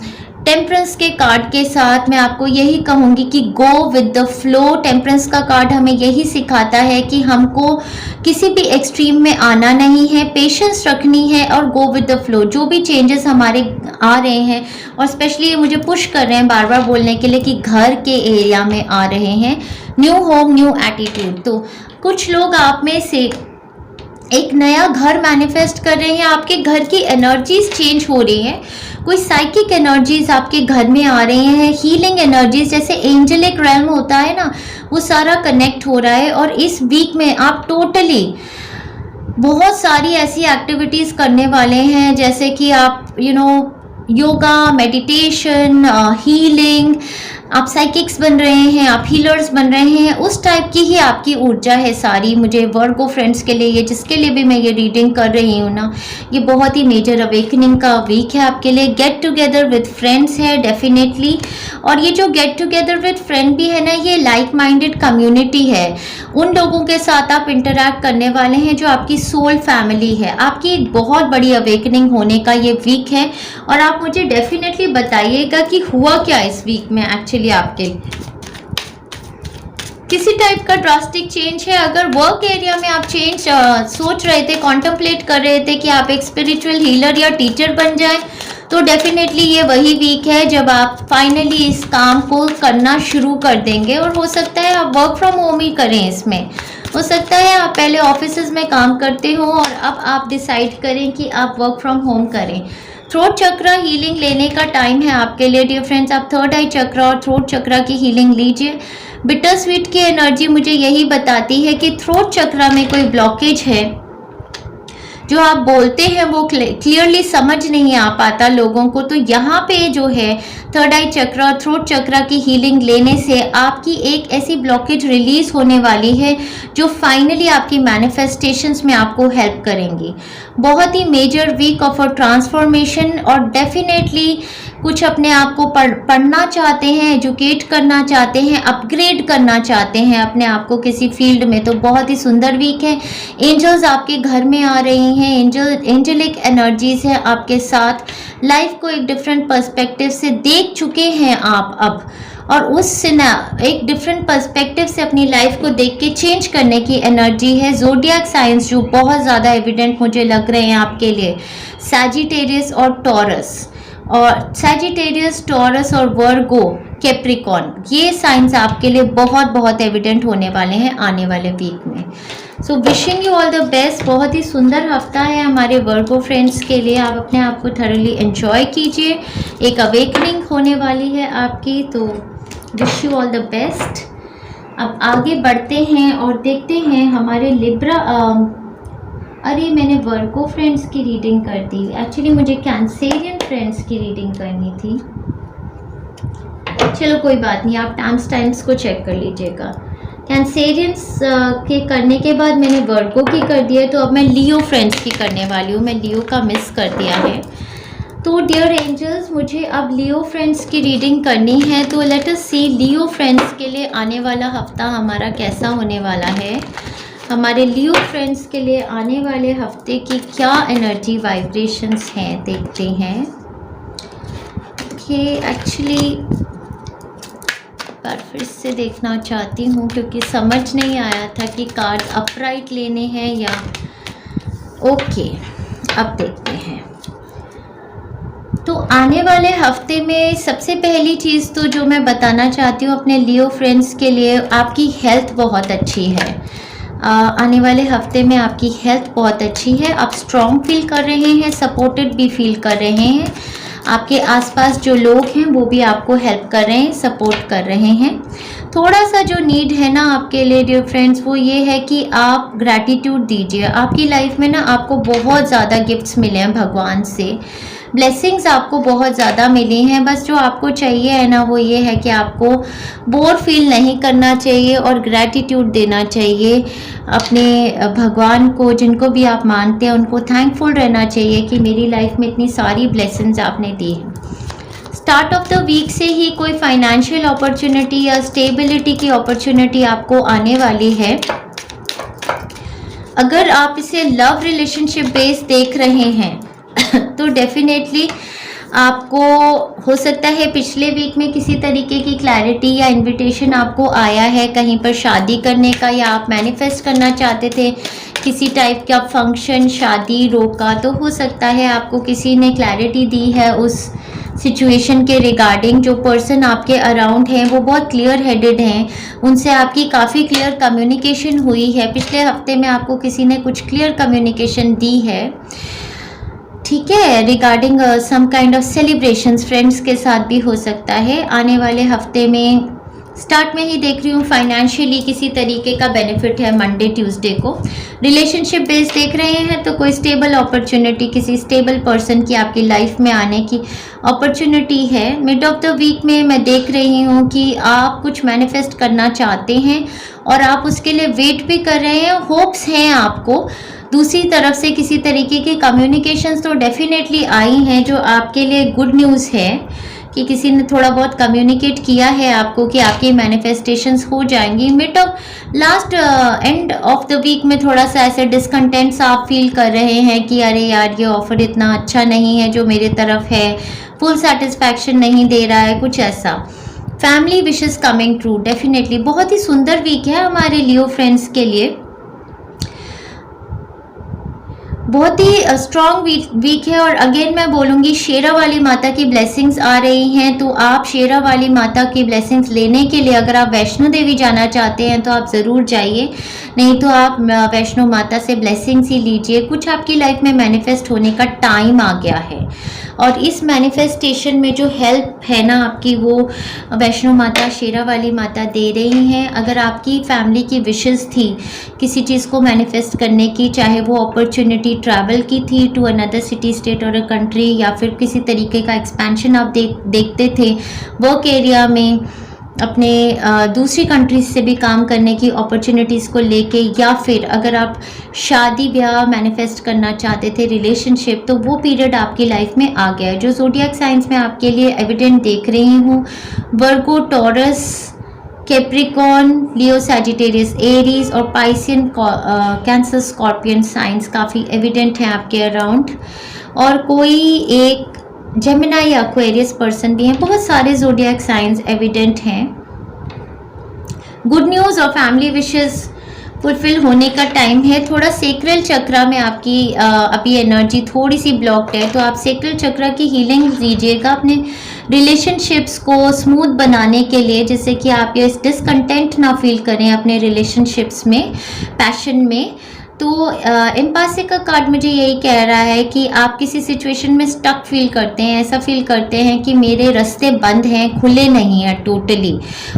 टेम्परेंस के कार्ड के साथ मैं आपको यही कहूँगी कि go with the flow. Temperance का कार्ड हमें यही सिखाता है कि हमको किसी भी एक्सट्रीम में आना नहीं है, पेशेंस रखनी है और गो विद द फ्लो। जो भी चेंजेस हमारे आ रहे हैं, और स्पेशली ये मुझे पुश कर रहे हैं बार बार बोलने के लिए कि घर के एरिया में आ रहे हैं, न्यू होम न्यू एटीट्यूड। तो कुछ लोग आप में से एक नया घर मैनिफेस्ट कर रहे हैं, आपके घर की एनर्जीज चेंज हो रही हैं, कोई साइकिक एनर्जीज आपके घर में आ रही हैं, हीलिंग एनर्जीज जैसे एंजेलिक रेल्म होता है ना, वो सारा कनेक्ट हो रहा है। और इस वीक में आप टोटली बहुत सारी ऐसी एक्टिविटीज़ करने वाले हैं, जैसे कि आप योगा, मेडिटेशन, हीलिंग, आप साइकिक्स बन रहे हैं, आप हीलर्स बन रहे हैं, उस टाइप की ही आपकी ऊर्जा है सारी। मुझे वर्गो फ्रेंड्स के लिए, ये जिसके लिए भी मैं ये रीडिंग कर रही हूँ ना, ये बहुत ही मेजर अवेकनिंग का वीक है आपके लिए। गेट टुगेदर विद फ्रेंड्स है डेफिनेटली, और ये जो गेट टुगेदर विद फ्रेंड भी है ना, ये लाइक माइंडेड कम्युनिटी है। उन लोगों के साथ आप इंटरैक्ट करने वाले हैं जो आपकी सोल फैमिली है। आपकी एक बहुत बड़ी अवेकनिंग होने का ये वीक है, और आप मुझे डेफिनेटली बताइएगा कि हुआ क्या इस वीक में एक्चुअली आपके किसी टाइप का ड्रास्टिक चेंज है। अगर वर्क एरिया में आप चेंज सोच रहे थे, कॉन्टम्पलेट कर रहे थे कि आप एक स्पिरिचुअल हीलर या टीचर बन जाएं, तो डेफिनेटली ये वही वीक है जब आप फाइनली इस काम को करना शुरू कर देंगे। और हो सकता है आप वर्क फ्रॉम होम ही करें, इसमें हो सकता है आप पहले ऑफिसेज में काम करते हो और अब आप डिसाइड करें कि आप वर्क फ्रॉम होम करें। थ्रोट चक्रा हीलिंग लेने का टाइम है आपके लिए डियर फ्रेंड्स। आप थर्ड आई चक्रा और थ्रोट चक्रा की हीलिंग लीजिए। बिटर स्वीट की एनर्जी मुझे यही बताती है कि थ्रोट चक्रा में कोई ब्लॉकेज है, जो आप बोलते हैं वो क्लियरली समझ नहीं आ पाता लोगों को। तो यहाँ पे जो है थर्ड आई चक्रा और थ्रोट चक्रा की हीलिंग लेने से आपकी एक ऐसी ब्लॉकेज रिलीज होने वाली है जो फाइनली आपकी मैनिफेस्टेशंस में आपको हेल्प करेंगी। बहुत ही major week of a transformation, और डेफिनेटली कुछ अपने आप को पढ़ना चाहते हैं, एजुकेट करना चाहते हैं, अपग्रेड करना चाहते हैं अपने आप को किसी फील्ड में, तो बहुत ही सुंदर वीक है। एंजल्स आपके घर में आ रही हैं, एंजेलिक एनर्जीज है आपके साथ। लाइफ को एक डिफरेंट पर्सपेक्टिव से देख चुके हैं आप अब, और उससे ना एक डिफरेंट पर्सपेक्टिव से अपनी लाइफ को देख के चेंज करने की एनर्जी है। ज़ोडिएक साइंस जो बहुत ज़्यादा एविडेंट मुझे लग रहे हैं आपके लिए, सैजिटेरियस और टॉरस, और सैजिटेरियस, टॉरस और वर्गो, कैप्रिकॉन, ये साइंस आपके लिए बहुत बहुत एविडेंट होने वाले हैं आने वाले वीक में। So wishing you all the best. बहुत ही सुंदर हफ्ता है हमारे वर्गो फ्रेंड्स के लिए। आप अपने आप को थॉरली एंजॉय कीजिए, एक अवेकनिंग होने वाली है आपकी, तो wish you all the best. अब आगे बढ़ते हैं और देखते हैं हमारे लिब्रा, अरे मैंने वर्गो फ्रेंड्स की रीडिंग कर दी, एक्चुअली मुझे कैंसेरियन फ्रेंड्स की रीडिंग करनी थी। चलो कोई बात नहीं, आप टाइम्स को चेक कर लीजिएगा। कैंसेरियंस के करने के बाद मैंने वर्गो की कर दिया है, तो अब मैं लियो फ्रेंड्स की करने वाली हूँ। मैं लियो का मिस कर दिया है। तो डियर एंजल्स, मुझे अब लियो फ्रेंड्स की रीडिंग करनी है, तो लेट अस सी लियो फ्रेंड्स के लिए आने वाला हफ्ता हमारा कैसा होने वाला है। हमारे लियो फ्रेंड्स के लिए आने वाले हफ्ते की क्या एनर्जी वाइब्रेशंस हैं, देखते हैं। ओके, एक्चुअली बार फिर से देखना चाहती हूँ क्योंकि समझ नहीं आया था कि कार्ड अपराइट लेने हैं या ओके, अब देखते हैं। तो आने वाले हफ्ते में सबसे पहली चीज़ तो जो मैं बताना चाहती हूँ अपने लियो फ्रेंड्स के लिए, आपकी हेल्थ बहुत अच्छी है। आने वाले हफ्ते में आपकी हेल्थ बहुत अच्छी है, आप स्ट्रॉन्ग फील कर रहे हैं, सपोर्टेड भी फील कर रहे हैं। आपके आसपास जो लोग हैं वो भी आपको हेल्प कर रहे हैं, सपोर्ट कर रहे हैं। थोड़ा सा जो नीड है ना आपके लिए डियर फ्रेंड्स, वो ये है कि आप ग्रैटिट्यूड दीजिए। आपकी लाइफ में ना आपको बहुत ज़्यादा गिफ्ट्स मिले हैं भगवान से, ब्लेसिंग्स आपको बहुत ज़्यादा मिली हैं। बस जो आपको चाहिए है ना वो ये है कि आपको बोर फील नहीं करना चाहिए और ग्रैटिट्यूड देना चाहिए अपने भगवान को, जिनको भी आप मानते हैं उनको थैंकफुल रहना चाहिए कि मेरी लाइफ में इतनी सारी ब्लेसिंग्स आपने दी हैं। स्टार्ट ऑफ द वीक से ही कोई फाइनेंशियल अपॉर्चुनिटी या स्टेबिलिटी की अपॉर्चुनिटी आपको आने वाली है। अगर आप इसे लव रिलेशनशिप बेस देख रहे हैं तो डेफिनेटली आपको हो सकता है पिछले वीक में किसी तरीके की क्लैरिटी या इनविटेशन आपको आया है कहीं पर शादी करने का, या आप मैनिफेस्ट करना चाहते थे किसी टाइप का फंक्शन, शादी रोका, तो हो सकता है आपको किसी ने क्लैरिटी दी है उस सिचुएशन के रिगार्डिंग। जो पर्सन आपके अराउंड हैं वो बहुत क्लियर हेडेड हैं, उनसे आपकी काफ़ी क्लियर कम्युनिकेशन हुई है। पिछले हफ्ते में आपको किसी ने कुछ क्लियर कम्युनिकेशन दी है, ठीक है, regarding some kind of celebrations, friends के साथ भी हो सकता है। आने वाले हफ्ते में स्टार्ट में ही देख रही हूँ फाइनेंशियली किसी तरीके का बेनिफिट है मंडे ट्यूसडे को। रिलेशनशिप बेस देख रहे हैं तो कोई स्टेबल अपॉर्चुनिटी, किसी स्टेबल पर्सन की आपकी लाइफ में आने की अपॉर्चुनिटी है। मिड ऑफ द वीक में मैं देख रही हूँ कि आप कुछ मैनिफेस्ट करना चाहते हैं और आप उसके लिए वेट भी कर रहे हैं, होप्स हैं आपको। दूसरी तरफ से किसी तरीके की कम्युनिकेशंस तो डेफिनेटली आई हैं जो आपके लिए गुड न्यूज़ है कि किसी ने थोड़ा बहुत कम्युनिकेट किया है आपको कि आपकी मैनिफेस्टेशंस हो जाएंगी। Mid of last end of the week में थोड़ा सा ऐसे डिसकंटेंट्स आप फील कर रहे हैं कि अरे यार ये ऑफर इतना अच्छा नहीं है जो मेरे तरफ है, फुल सेटिस्फैक्शन नहीं दे रहा है, कुछ ऐसा। Family wishes coming true, definitely बहुत ही सुंदर वीक है हमारे लियो फ्रेंड्स के लिए, बहुत ही स्ट्रॉन्ग वीक है। और अगेन मैं बोलूँगी शेरा वाली माता की ब्लेसिंग्स आ रही हैं, तो आप शेरा वाली माता की ब्लेसिंग्स लेने के लिए अगर आप वैष्णो देवी जाना चाहते हैं तो आप ज़रूर जाइए, नहीं तो आप वैष्णो माता से ब्लेसिंग्स ही लीजिए। कुछ आपकी लाइफ में मैनिफेस्ट होने का टाइम आ गया है और इस मैनिफेस्टेशन में जो हेल्प है ना आपकी, वो वैष्णो माता शेरा वाली माता दे रही हैं। अगर आपकी फैमिली की विशेस थी किसी चीज़ को मैनिफेस्ट करने की, चाहे वो अपॉर्चुनिटी ट्रैवल की थी टू अनदर सिटी स्टेट और अ कंट्री, या फिर किसी तरीके का एक्सपेंशन आप देखते थे वर्क एरिया में, अपने दूसरी कंट्रीज से भी काम करने की अपॉर्चुनिटीज़ को लेके, या फिर अगर आप शादी ब्याह मैनिफेस्ट करना चाहते थे, रिलेशनशिप, तो वो पीरियड आपकी लाइफ में आ गया है। जो ज़ोडिएक साइंस में आपके लिए एविडेंट देख रही हूँ, वर्गो, टॉरस, कैप्रिकॉर्न, लियो, सैजिटेरियस, एरीज और पाइसियन, कैंसर, स्कॉर्पियन साइंस काफ़ी एविडेंट हैं आपके अराउंड। और कोई एक जेमिनाई या एक्वेरियस पर्सन भी हैं। बहुत सारे ज़ोडिएक साइंस एविडेंट हैं। गुड न्यूज़ और फैमिली विशेस फुलफिल होने का टाइम है। थोड़ा सेक्रल चक्रा में आपकी अभी एनर्जी थोड़ी सी ब्लॉक्ड है, तो आप सेक्रल चक्रा की हीलिंग दीजिएगा अपने रिलेशनशिप्स को स्मूथ बनाने के लिए, जिससे कि आप ये डिसकंटेंट ना फील करें अपने रिलेशनशिप्स में, पैशन में। तो एम्पासी का कार्ड मुझे यही कह रहा है कि आप किसी सिचुएशन में स्टक फील करते हैं, ऐसा फील करते हैं कि मेरे रास्ते बंद हैं, खुले नहीं हैं टोटली,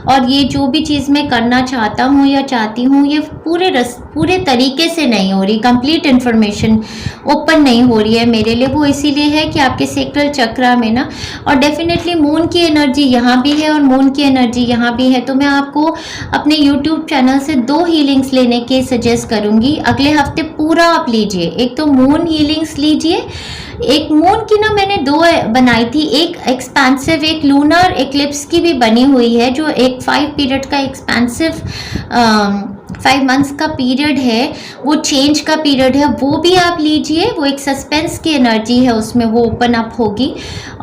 और ये जो भी चीज़ मैं करना चाहता हूँ या चाहती हूँ ये पूरे तरीके से नहीं हो रही, कंप्लीट इन्फॉर्मेशन ओपन नहीं हो रही है मेरे लिए। वो इसीलिए है कि आपके सेक्रल चक्रा में ना, और डेफिनेटली मून की एनर्जी यहाँ भी है और मून की एनर्जी यहाँ भी है। तो मैं आपको अपने यूट्यूब चैनल से 2 हीलिंग्स लेने के सजेस्ट करूँगी। अगले हफ्ते पूरा आप लीजिए, एक तो मून हीलिंग्स लीजिए, एक मून की ना मैंने 2 बनाई थी, एक एक्सपेंसिव, एक लूनर एक्लिप्स की भी बनी हुई है, जो एक 5 पीरियड का एक्सपेंसिव 5 मंथ्स का पीरियड है, वो चेंज का पीरियड है, वो भी आप लीजिए। वो एक सस्पेंस की एनर्जी है उसमें, वो ओपन अप होगी।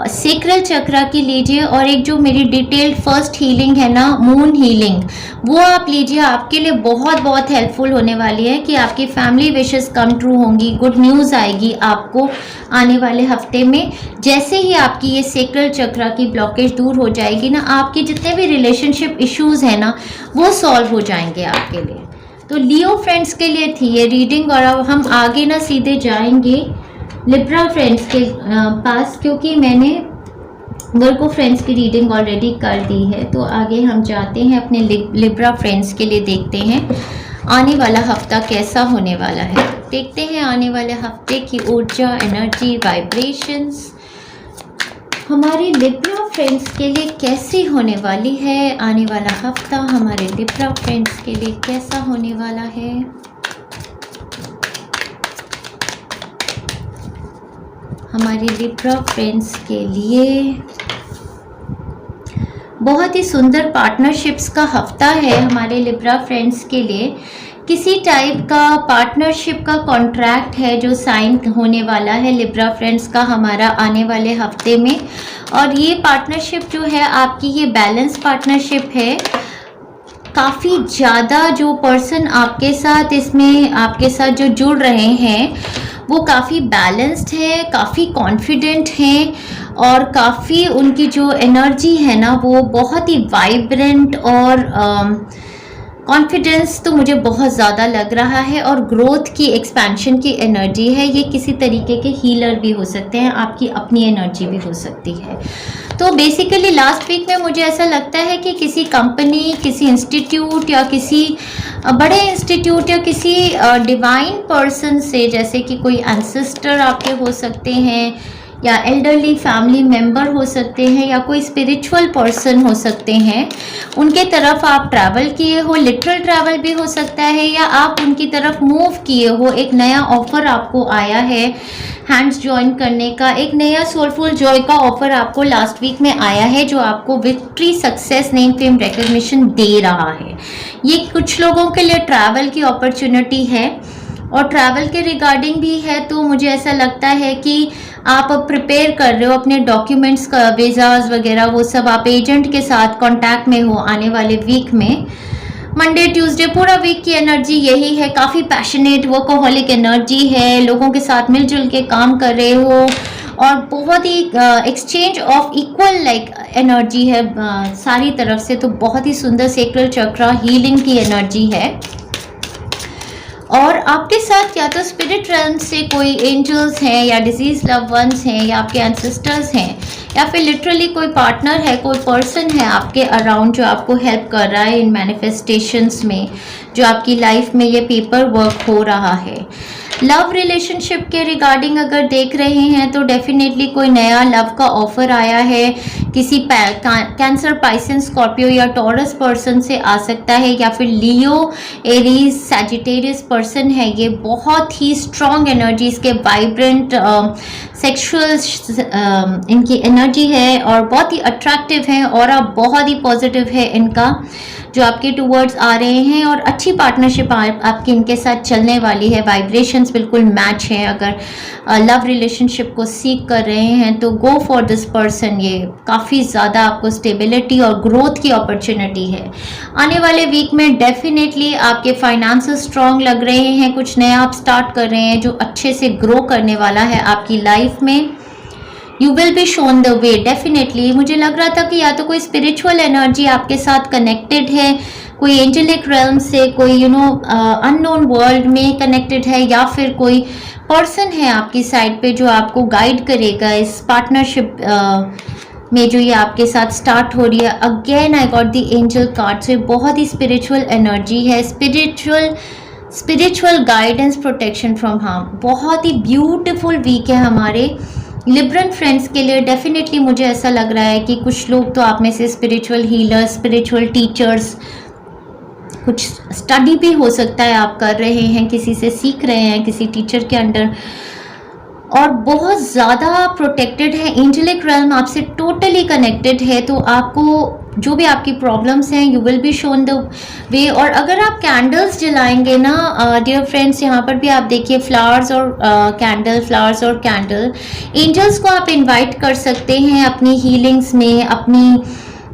सेक्रल चक्रा की लीजिए, और एक जो मेरी डिटेल्ड फर्स्ट हीलिंग है ना, मून हीलिंग, वो आप लीजिए। आपके लिए बहुत बहुत हेल्पफुल होने वाली है कि आपकी फैमिली विशेस कम ट्रू होंगी, गुड न्यूज़ आएगी आपको आने वाले हफ्ते में। जैसे ही आपकी ये सेक्रल चक्रा की ब्लॉकेज दूर हो जाएगी ना, आपके जितने भी रिलेशनशिप इश्यूज़ हैं ना, वो सॉल्व हो जाएंगे आपके लिए। तो लियो फ्रेंड्स के लिए थी ये रीडिंग, और अब हम आगे ना सीधे जाएंगे लिब्रा फ्रेंड्स के पास, क्योंकि मैंने वर्गो फ्रेंड्स की रीडिंग ऑलरेडी कर दी है। तो आगे हम जाते हैं अपने लिब्रा फ्रेंड्स के लिए, देखते हैं आने वाला हफ्ता कैसा होने वाला है। देखते हैं आने वाले हफ्ते की ऊर्जा, एनर्जी, वाइब्रेशंस हमारे लिब्रा फ्रेंड्स के लिए कैसी होने वाली है। आने वाला हफ्ता हमारे लिब्रा फ्रेंड्स के लिए कैसा होने वाला है। हमारे लिब्रा फ्रेंड्स के लिए बहुत ही सुंदर पार्टनरशिप्स का हफ्ता है हमारे लिब्रा फ्रेंड्स के लिए। किसी टाइप का पार्टनरशिप का कॉन्ट्रैक्ट है जो साइन होने वाला है लिब्रा फ्रेंड्स का हमारा आने वाले हफ्ते में। और ये पार्टनरशिप जो है आपकी, ये बैलेंस पार्टनरशिप है। काफ़ी ज़्यादा जो पर्सन आपके साथ इसमें आपके साथ जो जुड़ रहे हैं वो काफ़ी बैलेंस्ड है, काफ़ी कॉन्फिडेंट हैं, और काफ़ी उनकी जो एनर्जी है ना वो बहुत ही वाइब्रेंट और कॉन्फिडेंस तो मुझे बहुत ज़्यादा लग रहा है और ग्रोथ की एक्सपेंशन की एनर्जी है। ये किसी तरीके के हीलर भी हो सकते हैं, आपकी अपनी एनर्जी भी हो सकती है। तो बेसिकली लास्ट वीक में मुझे ऐसा लगता है कि किसी कंपनी, किसी इंस्टीट्यूट या किसी बड़े इंस्टीट्यूट या किसी डिवाइन पर्सन से, जैसे कि कोई एंसेस्टर आपके हो सकते हैं या एल्डरली फैमिली मेम्बर हो सकते हैं या कोई स्पिरिचुअल पर्सन हो सकते हैं, उनके तरफ आप ट्रैवल किए हो। लिटरल ट्रैवल भी हो सकता है या आप उनकी तरफ मूव किए हो। एक नया ऑफर आपको आया है हैंड्स ज्वाइन करने का, एक नया सोलफुल जॉय का ऑफर आपको लास्ट वीक में आया है जो आपको victory, success, name, fame, recognition दे रहा है। ये कुछ लोगों के लिए ट्रैवल की अपॉर्चुनिटी है और ट्रैवल के रिगार्डिंग भी है। तो मुझे ऐसा लगता है कि आप प्रिपेयर कर रहे हो अपने डॉक्यूमेंट्स का, वीज़ाज वगैरह, वो सब आप एजेंट के साथ कांटेक्ट में हो आने वाले वीक में। मंडे, ट्यूसडे, पूरा वीक की एनर्जी यही है। काफ़ी पैशनेट वर्कोहॉलिक एनर्जी है, लोगों के साथ मिलजुल के काम कर रहे हो और बहुत ही exchange of equal like energy है सारी तरफ से। तो बहुत ही सुंदर सेक्रल चक्रा हीलिंग की एनर्जी है। और आपके साथ या तो स्पिरिट रेल्म से कोई एंजल्स हैं या डिजीज लव वंस हैं या आपके एंसेस्टर्स हैं या फिर लिटरली कोई पार्टनर है, कोई पर्सन है आपके अराउंड जो आपको हेल्प कर रहा है इन मैनिफेस्टेशंस में, जो आपकी लाइफ में ये पेपर वर्क हो रहा है। लव रिलेशनशिप के रिगार्डिंग अगर देख रहे हैं तो डेफिनेटली कोई नया लव का ऑफर आया है। किसी कैंसर, पाइसेंस, स्कॉर्पियो या टॉरस पर्सन से आ सकता है या फिर लियो, एरीज, सैजिटेरियस पर्सन है। ये बहुत ही स्ट्रॉन्ग एनर्जीज के वाइब्रेंट सेक्सुअल इनकी एनर्जी है और बहुत ही अट्रैक्टिव है और अब बहुत ही पॉजिटिव है इनका जो आपके टूवर्ड्स आ रहे हैं और अच्छी पार्टनरशिप आपकी इनके साथ चलने वाली है। वाइब्रेशंस बिल्कुल मैच हैं। अगर लव रिलेशनशिप को सीख कर रहे हैं तो गो फॉर दिस पर्सन। ये काफ़ी ज़्यादा आपको स्टेबिलिटी और ग्रोथ की अपॉर्चुनिटी है। आने वाले वीक में डेफिनेटली आपके फाइनेंसेस स्ट्रॉन्ग लग रहे हैं। कुछ नया आप स्टार्ट कर रहे हैं जो अच्छे से ग्रो करने वाला है आपकी लाइफ में। You will be shown the way. Definitely मुझे लग रहा था कि या तो कोई स्पिरिचुअल एनर्जी आपके साथ कनेक्टेड है, कोई एंजेलिक रेल्म से, कोई अननोन वर्ल्ड में कनेक्टेड है या फिर कोई पर्सन है आपकी साइड पे जो आपको गाइड करेगा इस पार्टनरशिप में जो ये आपके साथ स्टार्ट हो रही है। Again I got the angel card. से बहुत ही स्पिरिचुअल एनर्जी है, spiritual guidance, protection from harm. बहुत ही ब्यूटिफुल वीक है हमारे लिब्रन फ्रेंड्स के लिए। डेफिनेटली मुझे ऐसा लग रहा है कि कुछ लोग तो आप में से स्पिरिचुअल हीलर्स, स्पिरिचुअल टीचर्स, कुछ स्टडी भी हो सकता है आप कर रहे हैं, किसी से सीख रहे हैं, किसी टीचर के अंडर, और बहुत ज़्यादा प्रोटेक्टेड है। एंजेलिक रेल्म आपसे टोटली कनेक्टेड है। तो आपको जो भी आपकी प्रॉब्लम्स हैं you will be shown the way. और अगर आप कैंडल्स जलाएंगे ना डियर फ्रेंड्स, यहाँ पर भी आप देखिए फ्लावर्स और कैंडल, एंजल्स को आप इनवाइट कर सकते हैं अपनी हीलिंग्स में, अपनी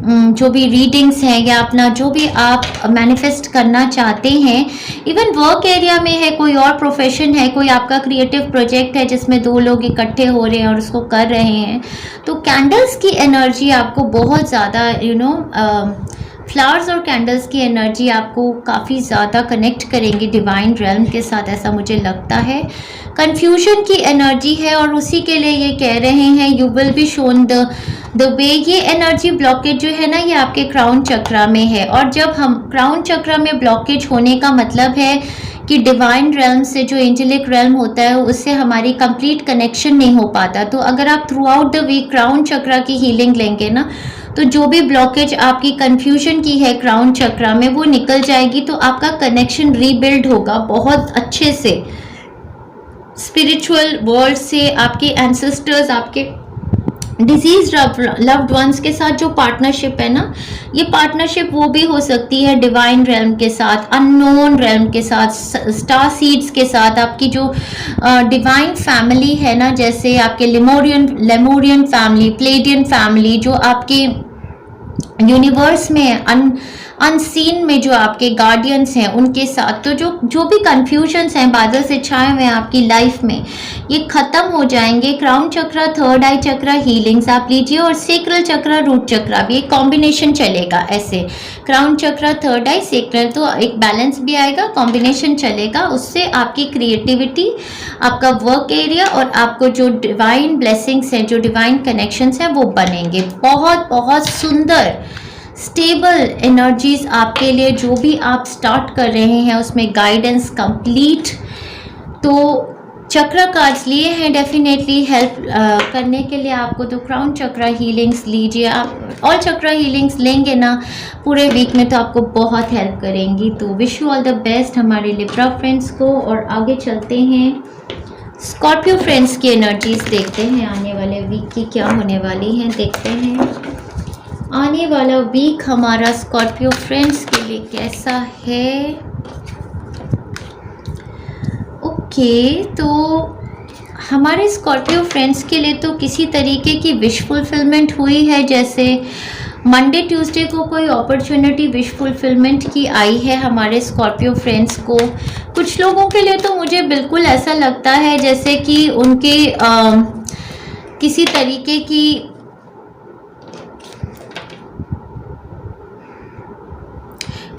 जो भी रीडिंग्स हैं या अपना जो भी आप मैनिफेस्ट करना चाहते हैं। इवन वर्क एरिया में है, कोई और प्रोफेशन है, कोई आपका क्रिएटिव प्रोजेक्ट है जिसमें दो लोग इकट्ठे हो रहे हैं और उसको कर रहे हैं, तो कैंडल्स की एनर्जी आपको बहुत ज़्यादा फ्लावर्स और कैंडल्स की एनर्जी आपको काफ़ी ज़्यादा कनेक्ट करेंगी डिवाइन रेल्म के साथ, ऐसा मुझे लगता है। कन्फ्यूजन की एनर्जी है और उसी के लिए ये कह रहे हैं you will be shown the way. ये एनर्जी ब्लॉकेज जो है ना ये आपके क्राउन चक्रा में है, और जब हम क्राउन चक्रा में ब्लॉकेज होने का मतलब है कि डिवाइन रेल्म से, जो एंजेलिक रेल्म होता है, उससे हमारी कंप्लीट कनेक्शन नहीं हो पाता। तो अगर आप throughout the week crown chakra की हीलिंग लेंगे ना, तो जो भी ब्लॉकेज आपकी कंफ्यूजन की है क्राउन चक्रा में वो निकल जाएगी। तो आपका कनेक्शन रीबिल्ड होगा बहुत अच्छे से स्पिरिचुअल वर्ल्ड से, आपके एंसेस्टर्स, आपके डिजीज लव्ड वंस के साथ जो पार्टनरशिप है ना, ये पार्टनरशिप वो भी हो सकती है डिवाइन रेल्म के साथ, अननोन रेल्म के साथ, स्टार सीड्स के साथ, आपकी जो डिवाइन फैमिली है ना, जैसे आपके लेमोरियन फैमिली, प्लेडियन फैमिली, जो आपके यूनिवर्स में अनसीन में जो आपके गार्डियंस हैं उनके साथ, तो जो भी कन्फ्यूजन्स हैं बादल से छाए हुए हैं आपकी लाइफ में, ये ख़त्म हो जाएंगे। क्राउन चक्रा, थर्ड आई चक्रा हीलिंग्स आप लीजिए, और सेक्रल चक्रा, रूट चक्रा भी एक कॉम्बिनेशन चलेगा ऐसे, क्राउन चक्रा, थर्ड आई, सेक्रल, तो एक बैलेंस भी आएगा, कॉम्बिनेशन चलेगा। उससे आपकी क्रिएटिविटी, आपका वर्क एरिया और आपको जो डिवाइन ब्लेसिंग्स हैं, जो डिवाइन कनेक्शंस हैं वो बनेंगे। बहुत बहुत सुंदर स्टेबल एनर्जीज आपके लिए, जो भी आप स्टार्ट कर रहे हैं उसमें गाइडेंस कंप्लीट। तो चक्र कार्ड्स लिए हैं डेफिनेटली हेल्प करने के लिए आपको, तो क्राउन चक्र हीलिंग्स लीजिए आप। ऑल चक्र हीलिंग्स लेंगे ना पूरे वीक में तो आपको बहुत हेल्प करेंगी। तो wish you all the best हमारे लिब्रा फ्रेंड्स को। और आगे चलते हैं, स्कॉर्पियो फ्रेंड्स की एनर्जीज देखते हैं आने वाले वीक की क्या होने वाली हैं। देखते हैं आने वाला वीक हमारा स्कॉर्पियो फ्रेंड्स के लिए कैसा है। ओके, तो हमारे स्कॉर्पियो फ्रेंड्स के लिए तो किसी तरीके की विश फुलफिलमेंट हुई है, जैसे मंडे ट्यूसडे को कोई अपॉर्चुनिटी विश फुलफिलमेंट की आई है हमारे स्कॉर्पियो फ्रेंड्स को। कुछ लोगों के लिए तो मुझे बिल्कुल ऐसा लगता है जैसे कि उनके किसी तरीके की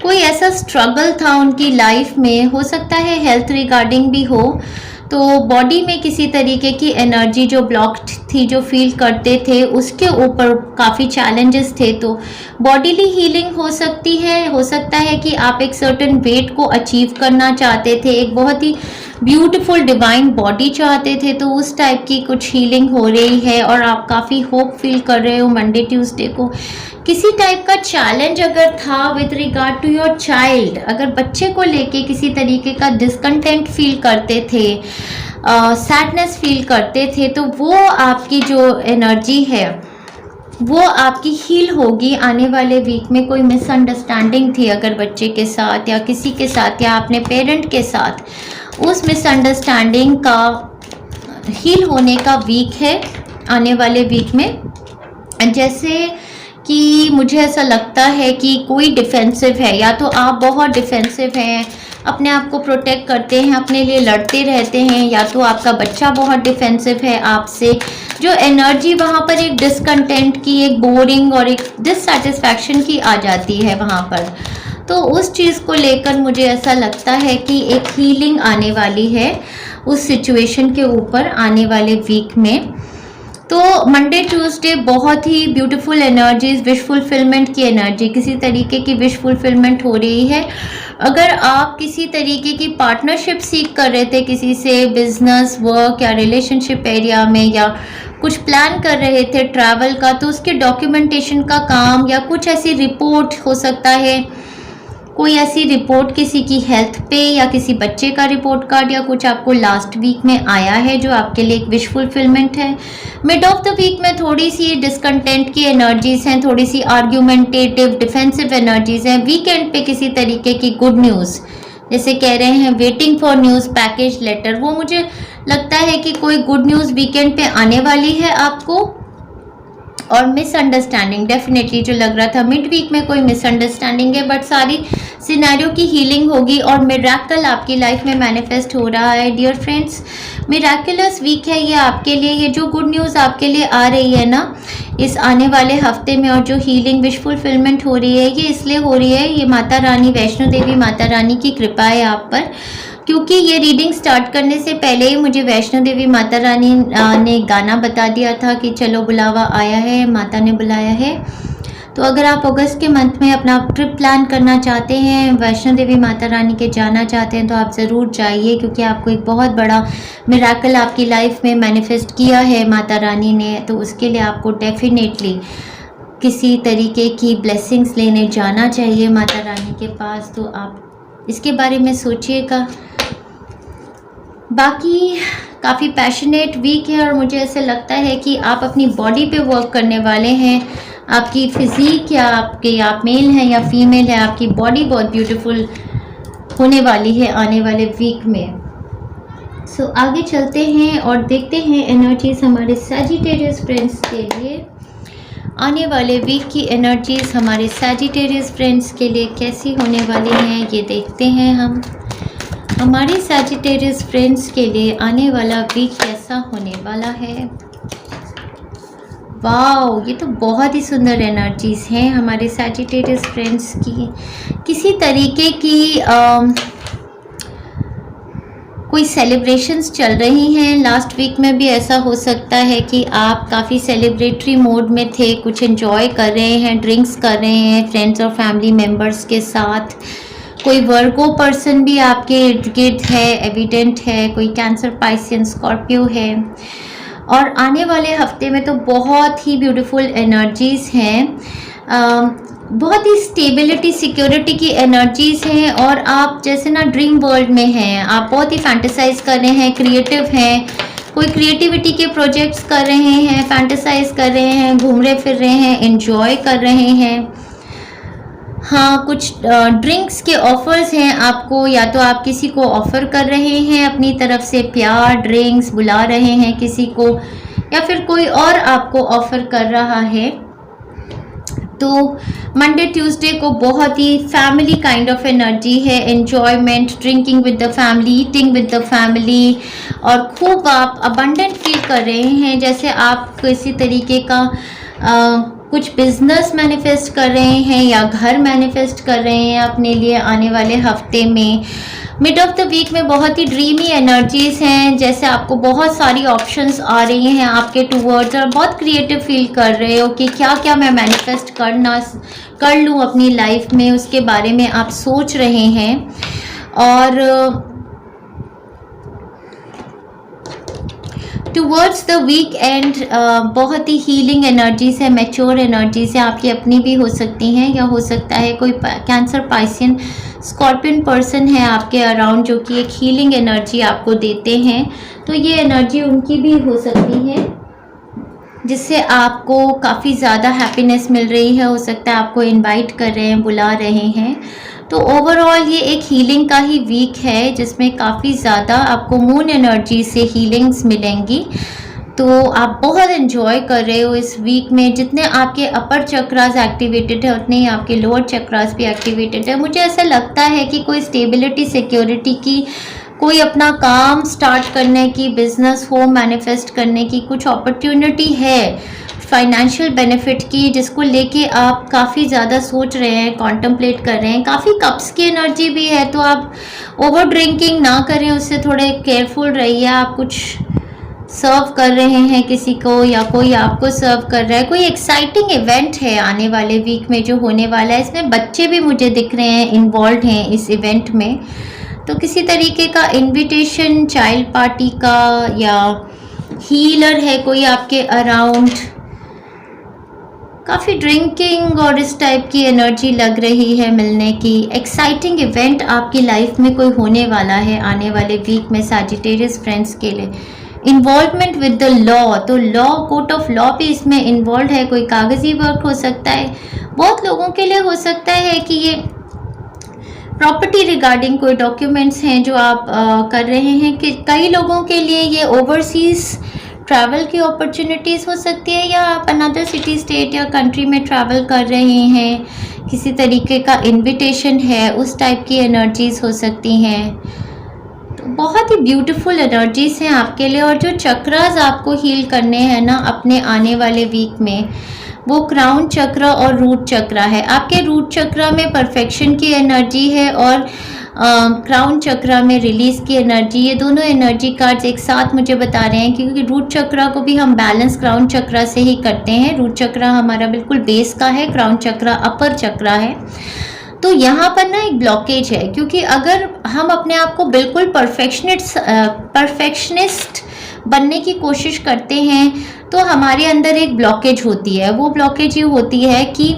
कोई ऐसा स्ट्रगल था उनकी लाइफ में, हो सकता है हेल्थ रिगार्डिंग भी हो, तो बॉडी में किसी तरीके की एनर्जी जो ब्लॉक्ड थी, जो फील करते थे उसके ऊपर काफ़ी चैलेंजेस थे, तो बॉडीली हीलिंग हो सकती है। हो सकता है कि आप एक सर्टेन वेट को अचीव करना चाहते थे, एक बहुत ही ब्यूटीफुल डिवाइन बॉडी चाहते थे, तो उस टाइप की कुछ हीलिंग हो रही है और आप काफ़ी होप फील कर रहे हो मंडे ट्यूसडे को। किसी टाइप का चैलेंज अगर था with regard to your child, अगर बच्चे को लेके किसी तरीके का डिसकंटेंट फील करते थे, सैडनेस फील करते थे, तो वो आपकी जो एनर्जी है वो आपकी हील होगी आने वाले वीक में। कोई मिसअंडरस्टैंडिंग थी अगर बच्चे के साथ या किसी के साथ या अपने पेरेंट के साथ, उस मिसअंडरस्टैंडिंग का हील होने का वीक है आने वाले वीक में। जैसे कि मुझे ऐसा लगता है कि कोई डिफेंसिव है, या तो आप बहुत डिफेंसिव हैं, अपने आप को प्रोटेक्ट करते हैं, अपने लिए लड़ते रहते हैं, या तो आपका बच्चा बहुत डिफेंसिव है आपसे। जो एनर्जी वहाँ पर एक डिसकंटेंट की, एक बोरिंग और एक डिससैटिस्फैक्शन की आ जाती है वहाँ पर, तो उस चीज़ को लेकर मुझे ऐसा लगता है कि एक हीलिंग आने वाली है उस सिचुएशन के ऊपर आने वाले वीक में। तो मंडे ट्यूसडे बहुत ही ब्यूटीफुल एनर्जीज, विश फुलफिलमेंट की एनर्जी, किसी तरीके की विश फुलफिलमेंट हो रही है। अगर आप किसी तरीके की पार्टनरशिप सीख कर रहे थे किसी से, बिजनेस, वर्क या रिलेशनशिप एरिया में, या कुछ प्लान कर रहे थे ट्रैवल का, तो उसके डॉक्यूमेंटेशन का काम या कुछ ऐसी रिपोर्ट हो सकता है, कोई ऐसी रिपोर्ट किसी की हेल्थ पे या किसी बच्चे का रिपोर्ट कार्ड या कुछ आपको लास्ट वीक में आया है जो आपके लिए एक विश फुलफिलमेंट है। मिड ऑफ द वीक में थोड़ी सी डिसकंटेंट की एनर्जीज हैं, थोड़ी सी आर्ग्यूमेंटेटिव डिफेंसिव एनर्जीज हैं। वीकेंड पे किसी तरीके की गुड न्यूज़, जैसे कह रहे हैं waiting for news, package letter, वो मुझे लगता है कि कोई गुड न्यूज़ वीकेंड पे आने वाली है आपको। और मिसअंडरस्टैंडिंग डेफिनेटली जो लग रहा था मिड वीक में कोई मिसअंडरस्टैंडिंग है, बट सारी सिनेरियो की हीलिंग होगी और मिरेकल आपकी लाइफ में मैनिफेस्ट हो रहा है डियर फ्रेंड्स। मिरेकुलस वीक है ये आपके लिए। ये जो गुड न्यूज़ आपके लिए आ रही है ना इस आने वाले हफ्ते में, और जो हीलिंग विश फुलफिलमेंट हो रही है, ये इसलिए हो रही है, ये माता रानी वैष्णो देवी माता रानी की कृपा है आप पर। क्योंकि ये रीडिंग स्टार्ट करने से पहले ही मुझे वैष्णो देवी माता रानी ने गाना बता दिया था कि चलो बुलावा आया है, माता ने बुलाया है। तो अगर आप अगस्त के मंथ में अपना ट्रिप प्लान करना चाहते हैं, वैष्णो देवी माता रानी के जाना चाहते हैं, तो आप ज़रूर जाइए, क्योंकि आपको एक बहुत बड़ा मिरेकल आपकी लाइफ में मैनिफेस्ट किया है माता रानी ने। तो उसके लिए आपको डेफिनेटली किसी तरीके की ब्लेसिंग्स लेने जाना चाहिए माता रानी के पास। तो आप इसके बारे में सोचिएगा। बाकी काफ़ी पैशनेट वीक है और मुझे ऐसे लगता है कि आप अपनी बॉडी पे वर्क करने वाले हैं। आपकी फिज़ीक या आप मेल हैं या फीमेल है, आपकी बॉडी बहुत ब्यूटीफुल होने वाली है आने वाले वीक में। सो आगे चलते हैं और देखते हैं एनर्जीज हमारे सैजिटेरियस फ्रेंड्स के लिए। आने वाले वीक की एनर्जीज हमारे सैजिटेरियस फ्रेंड्स के लिए कैसी होने वाली हैं ये देखते हैं हम। हमारे सैजिटेरियस फ्रेंड्स के लिए आने वाला वीक कैसा होने वाला है। वाओ, ये तो बहुत ही सुंदर एनर्जीज हैं हमारे सैजिटेरियस फ्रेंड्स की। किसी तरीके की कोई सेलिब्रेशंस चल रही हैं। लास्ट वीक में भी ऐसा हो सकता है कि आप काफ़ी सेलिब्रेटरी मोड में थे, कुछ एंजॉय कर रहे हैं, ड्रिंक्स कर रहे हैं फ्रेंड्स और फैमिली मेम्बर्स के साथ। कोई वर्गो पर्सन भी आपके इर्द गिर्द है, एविडेंट है। कोई कैंसर, पाइसियन, स्कॉर्पियो है। और आने वाले हफ्ते में तो बहुत ही ब्यूटीफुल एनर्जीज़ हैं। बहुत ही स्टेबिलिटी, सिक्योरिटी की एनर्जीज़ हैं। और आप जैसे ना ड्रीम वर्ल्ड में हैं, आप बहुत ही फैंटेसाइज कर रहे हैं, क्रिएटिव हैं, कोई क्रिएटिविटी के प्रोजेक्ट्स कर रहे हैं, फैंटेसाइज कर रहे हैं, घूम रहे फिर रहे हैं, एंजॉय कर रहे हैं। हाँ, कुछ ड्रिंक्स के ऑफ़र्स हैं आपको, या तो आप किसी को ऑफ़र कर रहे हैं अपनी तरफ से प्यार, ड्रिंक्स बुला रहे हैं किसी को, या फिर कोई और आपको ऑफ़र कर रहा है। तो मंडे ट्यूसडे को बहुत ही फैमिली काइंड ऑफ एनर्जी है, enjoyment, drinking with the family, eating with the family, और खूब आप अबंडेंट फील कर रहे हैं, जैसे आप किसी तरीके का कुछ बिजनेस मैनिफेस्ट कर रहे हैं या घर मैनिफेस्ट कर रहे हैं अपने लिए आने वाले हफ्ते में। मिड ऑफ द वीक में बहुत ही ड्रीमी एनर्जीज़ हैं, जैसे आपको बहुत सारी ऑप्शंस आ रही हैं आपके टूवर्ड्स, और बहुत क्रिएटिव फील कर रहे हो कि क्या क्या मैं मैनिफेस्ट कर लूँ अपनी लाइफ में, उसके बारे में आप सोच रहे हैं। और टूवर्ड्स द वीक एंड बहुत ही हीलिंग एनर्जीज है, मैच्योर एनर्जीज है, आपकी अपनी भी हो सकती हैं, या हो सकता है कोई कैंसर, पाइसियन, स्कॉर्पियन पर्सन है आपके अराउंड जो कि एक हीलिंग एनर्जी आपको देते हैं। तो ये एनर्जी उनकी भी हो सकती है, जिससे आपको काफ़ी ज़्यादा हैप्पीनेस मिल रही है। हो सकता है आपको इनवाइट कर रहे हैं, बुला रहे हैं। तो ओवरऑल ये एक हीलिंग का ही वीक है, जिसमें काफ़ी ज़्यादा आपको मून एनर्जी से हीलिंग्स मिलेंगी। तो आप बहुत एंजॉय कर रहे हो इस वीक में। जितने आपके अपर चक्रास एक्टिवेटेड है, उतने ही आपके लोअर चक्रास भी एक्टिवेटेड है। मुझे ऐसा लगता है कि कोई स्टेबिलिटी, सिक्योरिटी की, कोई अपना काम स्टार्ट करने की, बिजनेस हो मैनिफेस्ट करने की कुछ अपॉर्चुनिटी है, फाइनेंशियल बेनिफिट की, जिसको लेके आप काफ़ी ज़्यादा सोच रहे हैं, कॉन्टम्पलेट कर रहे हैं। काफ़ी कप्स की एनर्जी भी है, तो आप ओवर ड्रिंकिंग ना करें, उससे थोड़े केयरफुल रहिए। आप कुछ सर्व कर रहे हैं किसी को, या कोई आपको सर्व कर रहा है। कोई एक्साइटिंग इवेंट है आने वाले वीक में जो होने वाला है। इसमें बच्चे भी मुझे दिख रहे हैं, इन्वॉल्व हैं इस इवेंट में। तो किसी तरीके का इनविटेशन, चाइल्ड पार्टी का, या हीलर है कोई आपके अराउंड। काफ़ी ड्रिंकिंग और इस टाइप की एनर्जी लग रही है मिलने की। एक्साइटिंग इवेंट आपकी लाइफ में कोई होने वाला है आने वाले वीक में सैजिटेरियस फ्रेंड्स के लिए। इन्वॉल्वमेंट विद द लॉ, तो लॉ, कोर्ट ऑफ लॉ भी इसमें इन्वॉल्व है। कोई कागजी वर्क हो सकता है। बहुत लोगों के लिए हो सकता है कि ये प्रॉपर्टी रिगार्डिंग कोई डॉक्यूमेंट्स हैं जो आप कर रहे हैं। कि कई लोगों के लिए ये ओवरसीज ट्रैवल की अपॉर्चुनिटीज़ हो सकती है, या आप अनदर सिटी, स्टेट या कंट्री में ट्रैवल कर रहे हैं, किसी तरीके का इनविटेशन है, उस टाइप की एनर्जीज़ हो सकती हैं। तो बहुत ही ब्यूटीफुल एनर्जीज़ हैं आपके लिए। और जो चक्रास आपको हील करने हैं ना अपने आने वाले वीक में, वो क्राउन चक्र और रूट चक्र है। आपके रूट चक्र में परफेक्शन की एनर्जी है, और क्राउन चक्र में रिलीज की एनर्जी। ये दोनों एनर्जी कार्ड्स एक साथ मुझे बता रहे हैं, क्योंकि रूट चक्र को भी हम बैलेंस क्राउन चक्र से ही करते हैं। रूट चक्र हमारा बिल्कुल बेस का है, क्राउन चक्र अपर चक्र है। तो यहाँ पर ना एक ब्लॉकेज है, क्योंकि अगर हम अपने आप को बिल्कुल परफेक्शनिस्ट बनने की कोशिश करते हैं, तो हमारे अंदर एक ब्लॉकेज होती है। वो ब्लॉकेज ये होती है कि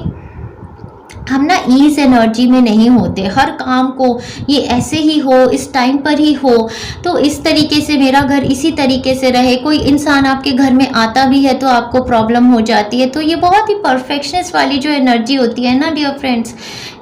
हम ना ईज एनर्जी में नहीं होते, हर काम को ये ऐसे ही हो, इस टाइम पर ही हो, तो इस तरीके से मेरा घर इसी तरीके से रहे। कोई इंसान आपके घर में आता भी है तो आपको प्रॉब्लम हो जाती है। तो ये बहुत ही परफेक्शनिस्ट वाली जो एनर्जी होती है ना डियर फ्रेंड्स,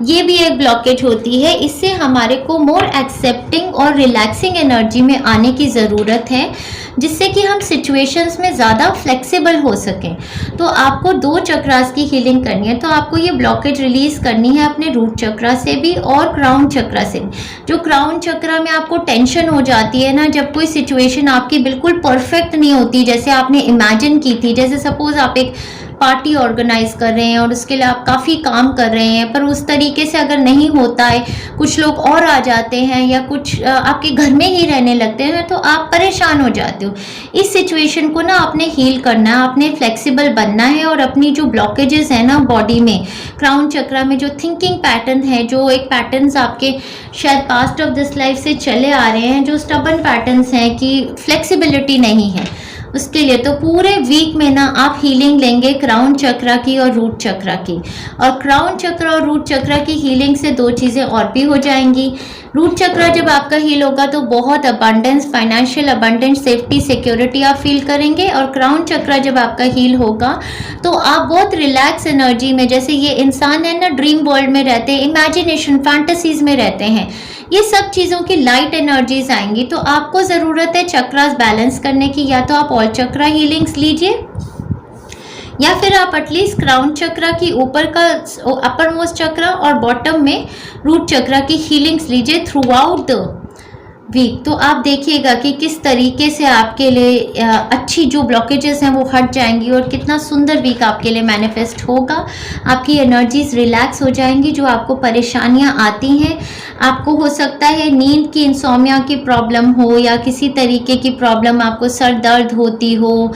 ये भी एक ब्लॉकेज होती है। इससे हमारे को मोर एक्सेप्टिंग और रिलैक्सिंग एनर्जी में आने की ज़रूरत है, जिससे कि हम सिचुएशंस में ज़्यादा फ्लेक्सिबल हो सकें। तो आपको 2 चक्रास की हीलिंग करनी है, तो आपको ये ब्लॉकेज रिलीज करनी है अपने रूट चक्रा से भी और क्राउन चक्रा से। जो क्राउन चक्रा में आपको टेंशन हो जाती है ना, जब कोई सिचुएशन आपकी बिल्कुल परफेक्ट नहीं होती जैसे आपने इमेजिन की थी, जैसे सपोज आप एक पार्टी ऑर्गेनाइज कर रहे हैं और उसके लिए आप काफ़ी काम कर रहे हैं, पर उस तरीके से अगर नहीं होता है, कुछ लोग और आ जाते हैं या कुछ आपके घर में ही रहने लगते हैं, तो आप परेशान हो जाते हो। इस सिचुएशन को ना आपने हील करना है, आपने फ्लेक्सिबल बनना है और अपनी जो ब्लॉकेजेस है ना बॉडी में, क्राउन चक्रा में जो थिंकिंग पैटर्न है, जो एक पैटर्न्स आपके शायद पास्ट ऑफ दिस लाइफ से चले आ रहे हैं, जो स्टबन पैटर्न्स हैं कि फ्लेक्सिबिलिटी नहीं है, उसके लिए तो पूरे वीक में ना आप हीलिंग लेंगे क्राउन चक्रा की और रूट चक्रा की। और क्राउन चक्रा और रूट चक्रा की हीलिंग से 2 चीज़ें और भी हो जाएंगी। रूट चक्रा जब आपका हील होगा तो बहुत abundance, financial abundance, safety, security आप फील करेंगे। और क्राउन चक्रा जब आपका हील होगा तो आप बहुत रिलैक्स एनर्जी में, जैसे ये इंसान है ना ड्रीम वर्ल्ड में रहते हैं, इमेजिनेशन, फैंटेसीज में रहते हैं, ये सब चीज़ों की लाइट एनर्जीज आएंगी। तो आपको ज़रूरत है चक्रास बैलेंस करने की, या तो आप ऑल चक्रा हीलिंग्स लीजिए या फिर आप एटलीस्ट क्राउन चक्रा की ऊपर का अपर मोस्ट चक्रा और बॉटम में रूट चक्रा की हीलिंग्स लीजिए थ्रू आउट द वीक। तो आप देखिएगा कि किस तरीके से आपके लिए अच्छी जो ब्लॉकेजेस हैं वो हट जाएंगी और कितना सुंदर वीक आपके लिए मैनिफेस्ट होगा। आपकी एनर्जीज रिलैक्स हो जाएंगी। जो आपको परेशानियां आती हैं, आपको हो सकता है नींद की, इंसोमिया की प्रॉब्लम हो या किसी तरीके की प्रॉब्लम, आपको सर दर्द होती हो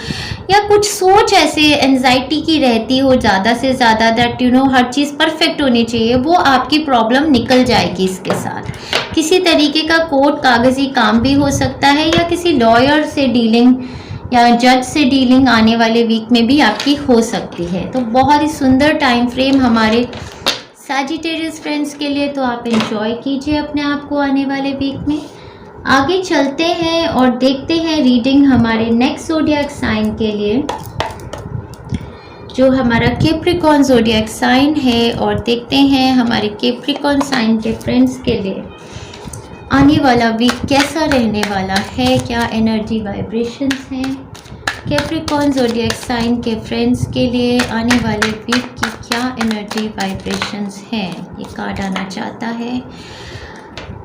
या कुछ सोच ऐसे एंजाइटी की रहती हो ज़्यादा से ज़्यादा, that you know her cheese perfect होनी चाहिए, वो आपकी प्रॉब्लम निकल जाएगी इसके साथ। किसी तरीके का कोर्ट कागजी काम भी हो सकता है या किसी लॉयर से डीलिंग या जज से डीलिंग आने वाले वीक में भी आपकी हो सकती है। तो बहुत ही सुंदर टाइम फ्रेम हमारे सैजिटेरियस फ्रेंड्स के लिए, तो आप एंजॉय कीजिए अपने आप को आने वाले वीक में। आगे चलते हैं और देखते हैं रीडिंग हमारे नेक्स्ट ज़ोडिएक साइन के लिए, जो हमारा कैप्रिकॉर्न ज़ोडिएक साइन है, और देखते हैं हमारे कैप्रिकॉर्न साइन के फ्रेंड्स के लिए आने वाला वीक कैसा रहने वाला है, क्या एनर्जी वाइब्रेशंस हैं कैप्रिकॉर्न ज़ोडिएक साइन के फ्रेंड्स के लिए आने वाले वीक की, क्या एनर्जी वाइब्रेशंस हैं। ये कार्ड आना चाहता है।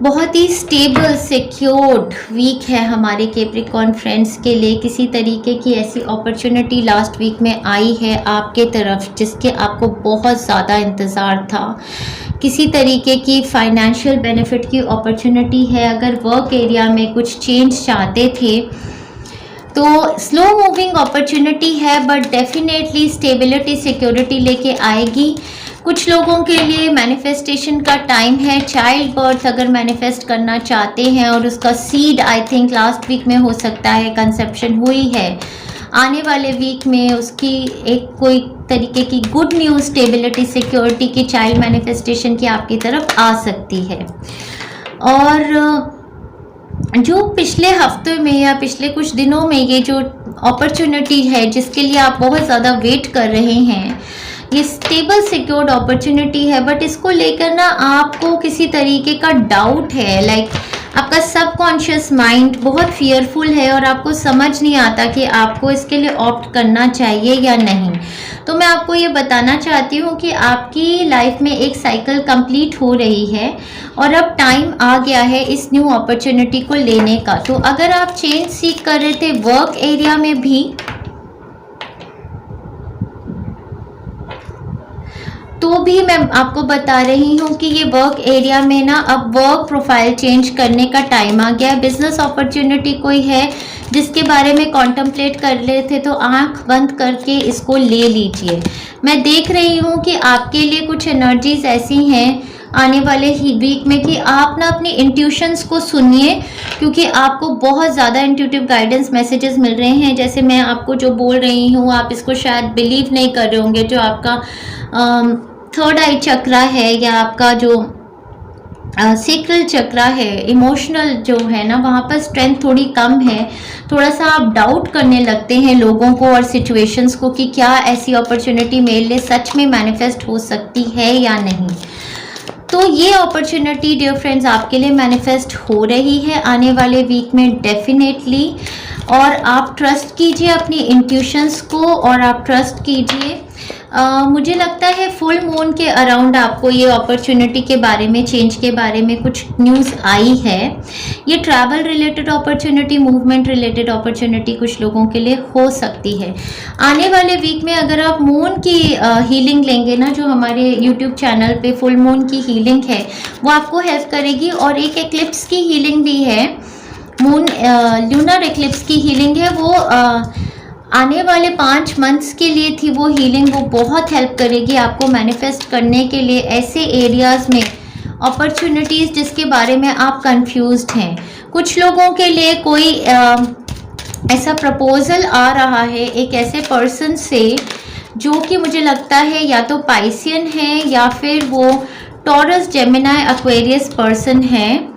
बहुत ही स्टेबल सिक्योर्ड वीक है हमारे कैप्रिकॉर्न फ्रेंड्स के लिए। किसी तरीके की ऐसी अपॉर्चुनिटी लास्ट वीक में आई है आपके तरफ जिसके आपको बहुत ज़्यादा इंतज़ार था। किसी तरीके की फाइनेंशियल बेनिफिट की अपॉर्चुनिटी है। अगर वर्क एरिया में कुछ चेंज चाहते थे तो स्लो मूविंग अपॉर्चुनिटी है, बट डेफिनेटली स्टेबिलिटी, सिक्योरिटी लेके आएगी। कुछ लोगों के लिए मैनिफेस्टेशन का टाइम है। चाइल्ड बर्थ अगर मैनिफेस्ट करना चाहते हैं और उसका seed I think last week में हो सकता है कंसेप्शन हुई है, आने वाले वीक में उसकी एक कोई तरीके की गुड न्यूज़, स्टेबिलिटी, सिक्योरिटी की, चाइल्ड मैनिफेस्टेशन की आपकी तरफ आ सकती है। और जो पिछले हफ्ते में या पिछले कुछ दिनों में ये जो अपॉर्चुनिटी है जिसके लिए आप बहुत ज़्यादा वेट कर रहे हैं, ये स्टेबल सिक्योर्ड अपॉर्चुनिटी है, बट इसको लेकर ना आपको किसी तरीके का डाउट है। लाइक आपका सबकॉन्शियस माइंड बहुत फियरफुल है और आपको समझ नहीं आता कि आपको इसके लिए ऑप्ट करना चाहिए या नहीं। तो मैं आपको ये बताना चाहती हूँ कि आपकी लाइफ में एक साइकिल कंप्लीट हो रही है और अब टाइम आ गया है इस न्यू अपॉर्चुनिटी को लेने का। तो अगर आप चेंज सीख कर रहे थे वर्क एरिया में भी, तो भी मैं आपको बता रही हूँ कि ये वर्क एरिया में ना अब वर्क प्रोफाइल चेंज करने का टाइम आ गया है। बिजनेस अपॉर्चुनिटी कोई है जिसके बारे में कॉन्टम्पलेट कर रहे थे तो आंख बंद करके इसको ले लीजिए। मैं देख रही हूँ कि आपके लिए कुछ एनर्जीज ऐसी हैं आने वाले ही वीक में कि आप ना अपनी इंट्यूशंस को सुनिए, क्योंकि आपको बहुत ज़्यादा इंट्यूटिव गाइडेंस मैसेजेस मिल रहे हैं। जैसे मैं आपको जो बोल रही हूँ आप इसको शायद बिलीव नहीं कर रहे होंगे। जो आपका थर्ड आई चक्रा है या आपका जो सेक्रल चक्रा है, इमोशनल जो है ना, वहाँ पर स्ट्रेंथ थोड़ी कम है। थोड़ा सा आप डाउट करने लगते हैं लोगों को और सिचुएशंस को कि क्या ऐसी अपॉर्चुनिटी मेरे लिए सच में मैनिफेस्ट हो सकती है या नहीं। तो ये अपॉर्चुनिटी डियर फ्रेंड्स आपके लिए मैनिफेस्ट हो रही है आने वाले वीक में डेफिनेटली। और आप ट्रस्ट कीजिए अपनी इंट्यूशंस को और आप ट्रस्ट कीजिए। मुझे लगता है फुल मून के अराउंड आपको ये अपॉर्चुनिटी के बारे में, चेंज के बारे में कुछ न्यूज़ आई है। ये travel related opportunity, movement related opportunity कुछ लोगों के लिए हो सकती है आने वाले वीक में। अगर आप मून की हीलिंग लेंगे ना, जो हमारे यूट्यूब चैनल पे फुल मून की हीलिंग है वो आपको हेल्प करेगी। और एक एक्लिप्स की हीलिंग भी है, मून ल्यूनर एक्लिप्स की हीलिंग है, वो आने वाले 5 मंथ्स के लिए थी वो हीलिंग। वो बहुत हेल्प करेगी आपको मैनिफेस्ट करने के लिए ऐसे एरियाज़ में अपॉर्चुनिटीज़ जिसके बारे में आप कंफ्यूज्ड हैं। कुछ लोगों के लिए कोई ऐसा प्रपोजल आ रहा है एक ऐसे पर्सन से जो कि मुझे लगता है या तो पाइसियन है या फिर वो टॉरस, जेमिनाई, एक्वेरियस पर्सन है।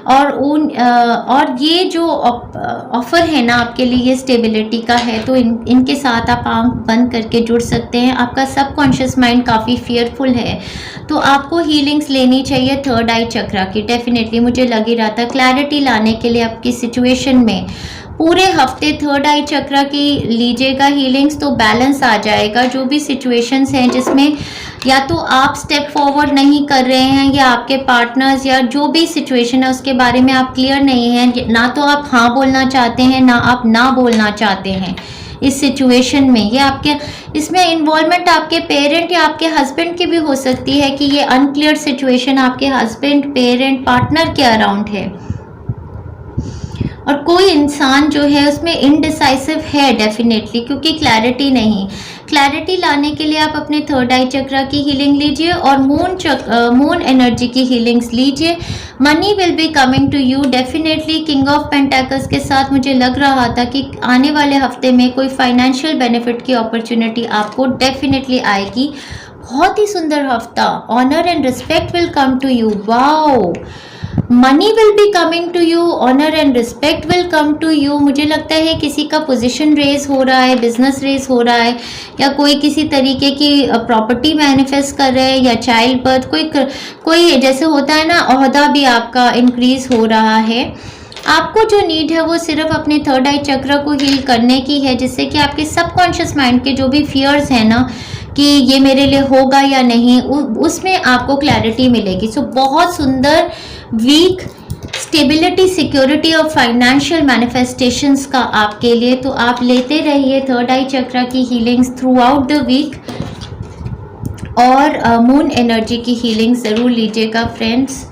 और ये जो ऑफ़र है ना आपके लिए, ये स्टेबिलिटी का है। तो इनके साथ आप आंख बंद करके जुड़ सकते हैं। आपका सबकॉन्शियस माइंड काफ़ी फियरफुल है, तो आपको हीलिंग्स लेनी चाहिए थर्ड आई चक्रा की। डेफिनेटली मुझे लग ही रहा था क्लैरिटी लाने के लिए आपकी सिचुएशन में। पूरे हफ्ते थर्ड आई चक्रा की लीजिएगा हीलिंग्स, तो बैलेंस आ जाएगा। जो भी सिचुएशंस हैं जिसमें या तो आप स्टेप फॉरवर्ड नहीं कर रहे हैं या आपके पार्टनर्स या जो भी सिचुएशन है उसके बारे में आप क्लियर नहीं हैं, ना तो आप हाँ बोलना चाहते हैं ना आप ना बोलना चाहते हैं इस सिचुएशन में। ये आपके इसमें इन्वॉल्वमेंट आपके पेरेंट या आपके हस्बैंड की भी हो सकती है कि ये अनक्लियर सिचुएशन आपके हस्बैंड, पेरेंट, पार्टनर के अराउंड है। और कोई इंसान जो है उसमें इनडिसाइसिव है डेफिनेटली, क्योंकि क्लैरिटी नहीं। क्लैरिटी लाने के लिए आप अपने थर्ड आई चक्रा की हीलिंग लीजिए और मून एनर्जी की हीलिंग्स लीजिए। Money will be coming to you definitely. King of pentacles के साथ मुझे लग रहा था कि आने वाले हफ्ते में कोई फाइनेंशियल बेनिफिट की अपॉर्चुनिटी आपको डेफिनेटली आएगी। बहुत ही सुंदर हफ्ता। Honour and respect will come to you. Wow, money will be coming to you, honour and respect will come to you. मुझे लगता है किसी का पोजीशन रेज हो रहा है, बिजनेस रेज हो रहा है, या कोई किसी तरीके की प्रॉपर्टी मैनिफेस्ट कर रहे हैं, या चाइल्ड बर्थ, कोई जैसे होता है ना, ओहदा भी आपका इंक्रीज हो रहा है। आपको जो नीड है वो सिर्फ अपने थर्ड आई चक्र को हील करने की है, जिससे कि आपके सबकॉन्शियस माइंड के जो भी फियर्स हैं ना कि ये मेरे लिए होगा या नहीं, उसमें आपको क्लैरिटी मिलेगी। सो बहुत सुंदर वीक, स्टेबिलिटी, सिक्योरिटी और फाइनेंशियल मैनिफेस्टेशंस का आपके लिए। तो आप लेते रहिए थर्ड आई चक्र की healings throughout the week और मून एनर्जी की हीलिंग्स ज़रूर लीजिएगा friends.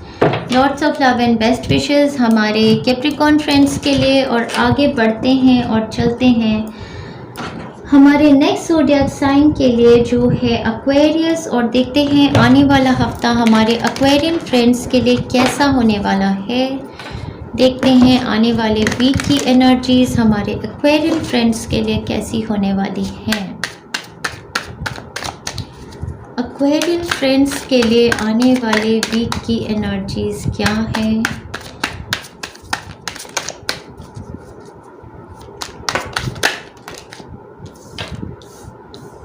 Lots of love and best wishes हमारे कैप्रिकॉर्न फ्रेंड्स के लिए। और आगे बढ़ते हैं और चलते हैं हमारे नेक्स्ट ज़ोडिएक साइन के लिए जो है एक्वेरियस, और देखते हैं आने वाला हफ्ता हमारे एक्वेरियन फ्रेंड्स के लिए कैसा होने वाला है। देखते हैं आने वाले वीक की एनर्जीज हमारे एक्वेरियन फ्रेंड्स के लिए कैसी होने वाली हैं। एक्वेरियन फ्रेंड्स के लिए आने वाले वीक की एनर्जीज क्या है।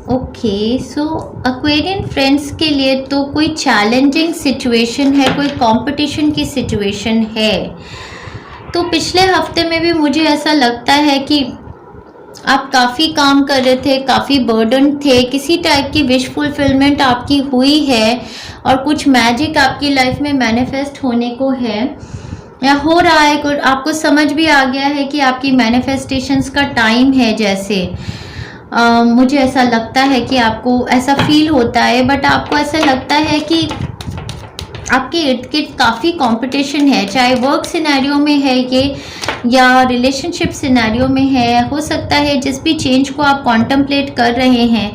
ओके, सो एक्वेरियन फ्रेंड्स के लिए तो कोई चैलेंजिंग सिचुएशन है, कोई कंपटीशन की सिचुएशन है। तो पिछले हफ्ते में भी मुझे ऐसा लगता है कि आप काफ़ी काम कर रहे थे, काफ़ी बर्डन थे, किसी टाइप की विश फुलफिलमेंट आपकी हुई है और कुछ मैजिक आपकी लाइफ में मैनिफेस्ट होने को है या हो रहा है। आपको समझ भी आ गया है कि आपकी मैनिफेस्टेशंस का टाइम है जैसे। मुझे ऐसा लगता है कि आपको ऐसा फील होता है, बट आपको ऐसा लगता है कि आपके इर्द गिर्द काफ़ी कंपटीशन है, चाहे वर्क सिनेरियो में है ये या रिलेशनशिप सिनेरियो में है। हो सकता है जिस भी चेंज को आप कॉन्टम्पलेट कर रहे हैं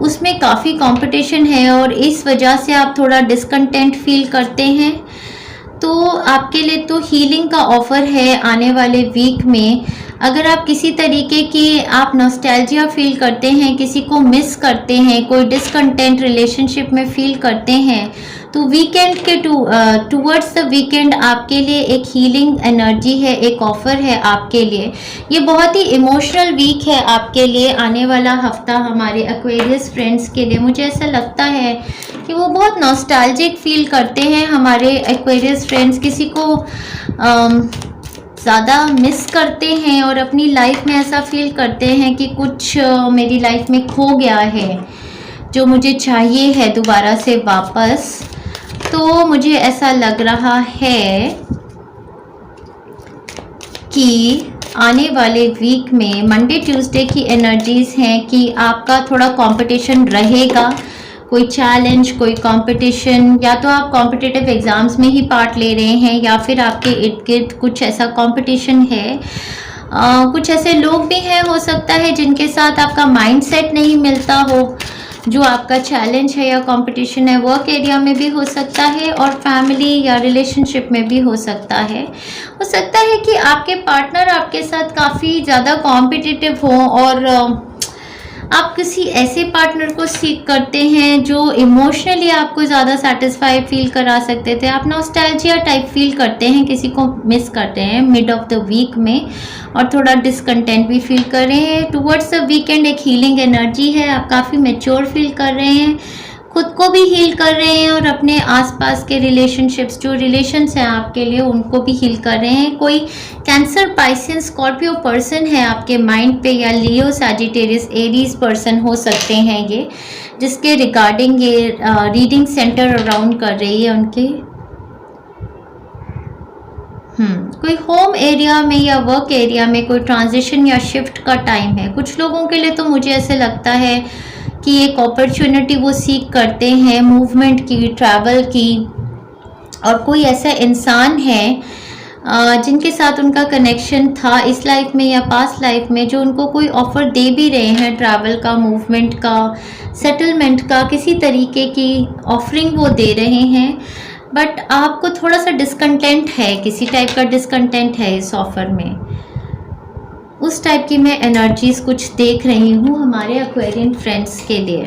उसमें काफ़ी कंपटीशन है और इस वजह से आप थोड़ा डिसकंटेंट फील करते हैं। तो आपके लिए तो हीलिंग का ऑफ़र है आने वाले वीक में। अगर आप किसी तरीके की आप नॉस्टैल्जिया फील करते हैं, किसी को मिस करते हैं, कोई डिसकंटेंट रिलेशनशिप में फील करते हैं, तो वीकेंड के टूवर्ड्स द वीकेंड आपके लिए एक हीलिंग एनर्जी है, एक ऑफर है आपके लिए। ये बहुत ही इमोशनल वीक है आपके लिए। आने वाला हफ्ता हमारे एक्वेरियस फ्रेंड्स के लिए मुझे ऐसा लगता है कि वो बहुत नॉस्टैल्जिक फील करते हैं। हमारे एक्वेरियस फ्रेंड्स किसी को ज़्यादा मिस करते हैं और अपनी लाइफ में ऐसा फील करते हैं कि कुछ मेरी लाइफ में खो गया है जो मुझे चाहिए है दोबारा से वापस। तो मुझे ऐसा लग रहा है कि आने वाले वीक में मंडे ट्यूसडे की एनर्जीज हैं कि आपका थोड़ा कंपटीशन रहेगा, कोई चैलेंज, कोई कंपटीशन, या तो आप कॉम्पिटिटिव एग्ज़ाम्स में ही पार्ट ले रहे हैं या फिर आपके इर्द गिर्द कुछ ऐसा कंपटीशन है। कुछ ऐसे लोग भी हैं हो सकता है जिनके साथ आपका माइंडसेट नहीं मिलता हो, जो आपका चैलेंज है या कंपटीशन है। वर्क एरिया में भी हो सकता है और फैमिली या रिलेशनशिप में भी हो सकता है। हो सकता है कि आपके पार्टनर आपके साथ काफ़ी ज़्यादा कॉम्पिटिटिव हो और आप किसी ऐसे पार्टनर को सीख करते हैं जो इमोशनली आपको ज़्यादा सेटिस्फाई फील करा सकते थे। आप नॉस्टैल्जिया टाइप फील करते हैं, किसी को मिस करते हैं मिड ऑफ द वीक में और थोड़ा डिसकंटेंट भी फील कर रहे हैं। टुवर्ड्स द वीकेंड एक हीलिंग एनर्जी है, आप काफ़ी मैच्योर फील कर रहे हैं, खुद को भी हील कर रहे हैं और अपने आसपास के रिलेशनशिप्स, जो रिलेशंस हैं आपके लिए, उनको भी हील कर रहे हैं। कोई कैंसर, पाइसेस, स्कॉर्पियो पर्सन है आपके माइंड पे, या लियो, सैजिटेरियस, एरीज पर्सन हो सकते हैं ये, जिसके रिगार्डिंग ये रीडिंग सेंटर अराउंड कर रही है उनके। कोई होम एरिया में या वर्क एरिया में कोई ट्रांजिशन या शिफ्ट का टाइम है। कुछ लोगों के लिए तो मुझे ऐसे लगता है कि एक अपॉर्चुनिटी वो सीख करते हैं मूवमेंट की, ट्रैवल की, और कोई ऐसा इंसान है जिनके साथ उनका कनेक्शन था इस लाइफ में या पास्ट लाइफ में, जो उनको कोई ऑफ़र दे भी रहे हैं ट्रैवल का, मूवमेंट का, सेटलमेंट का, किसी तरीके की ऑफरिंग वो दे रहे हैं। बट आपको थोड़ा सा डिसकंटेंट है, किसी टाइप का डिसकंटेंट है इस ऑफ़र में। उस टाइप की मैं एनर्जीज कुछ देख रही हूँ हमारे एक्वेरियन फ्रेंड्स के लिए।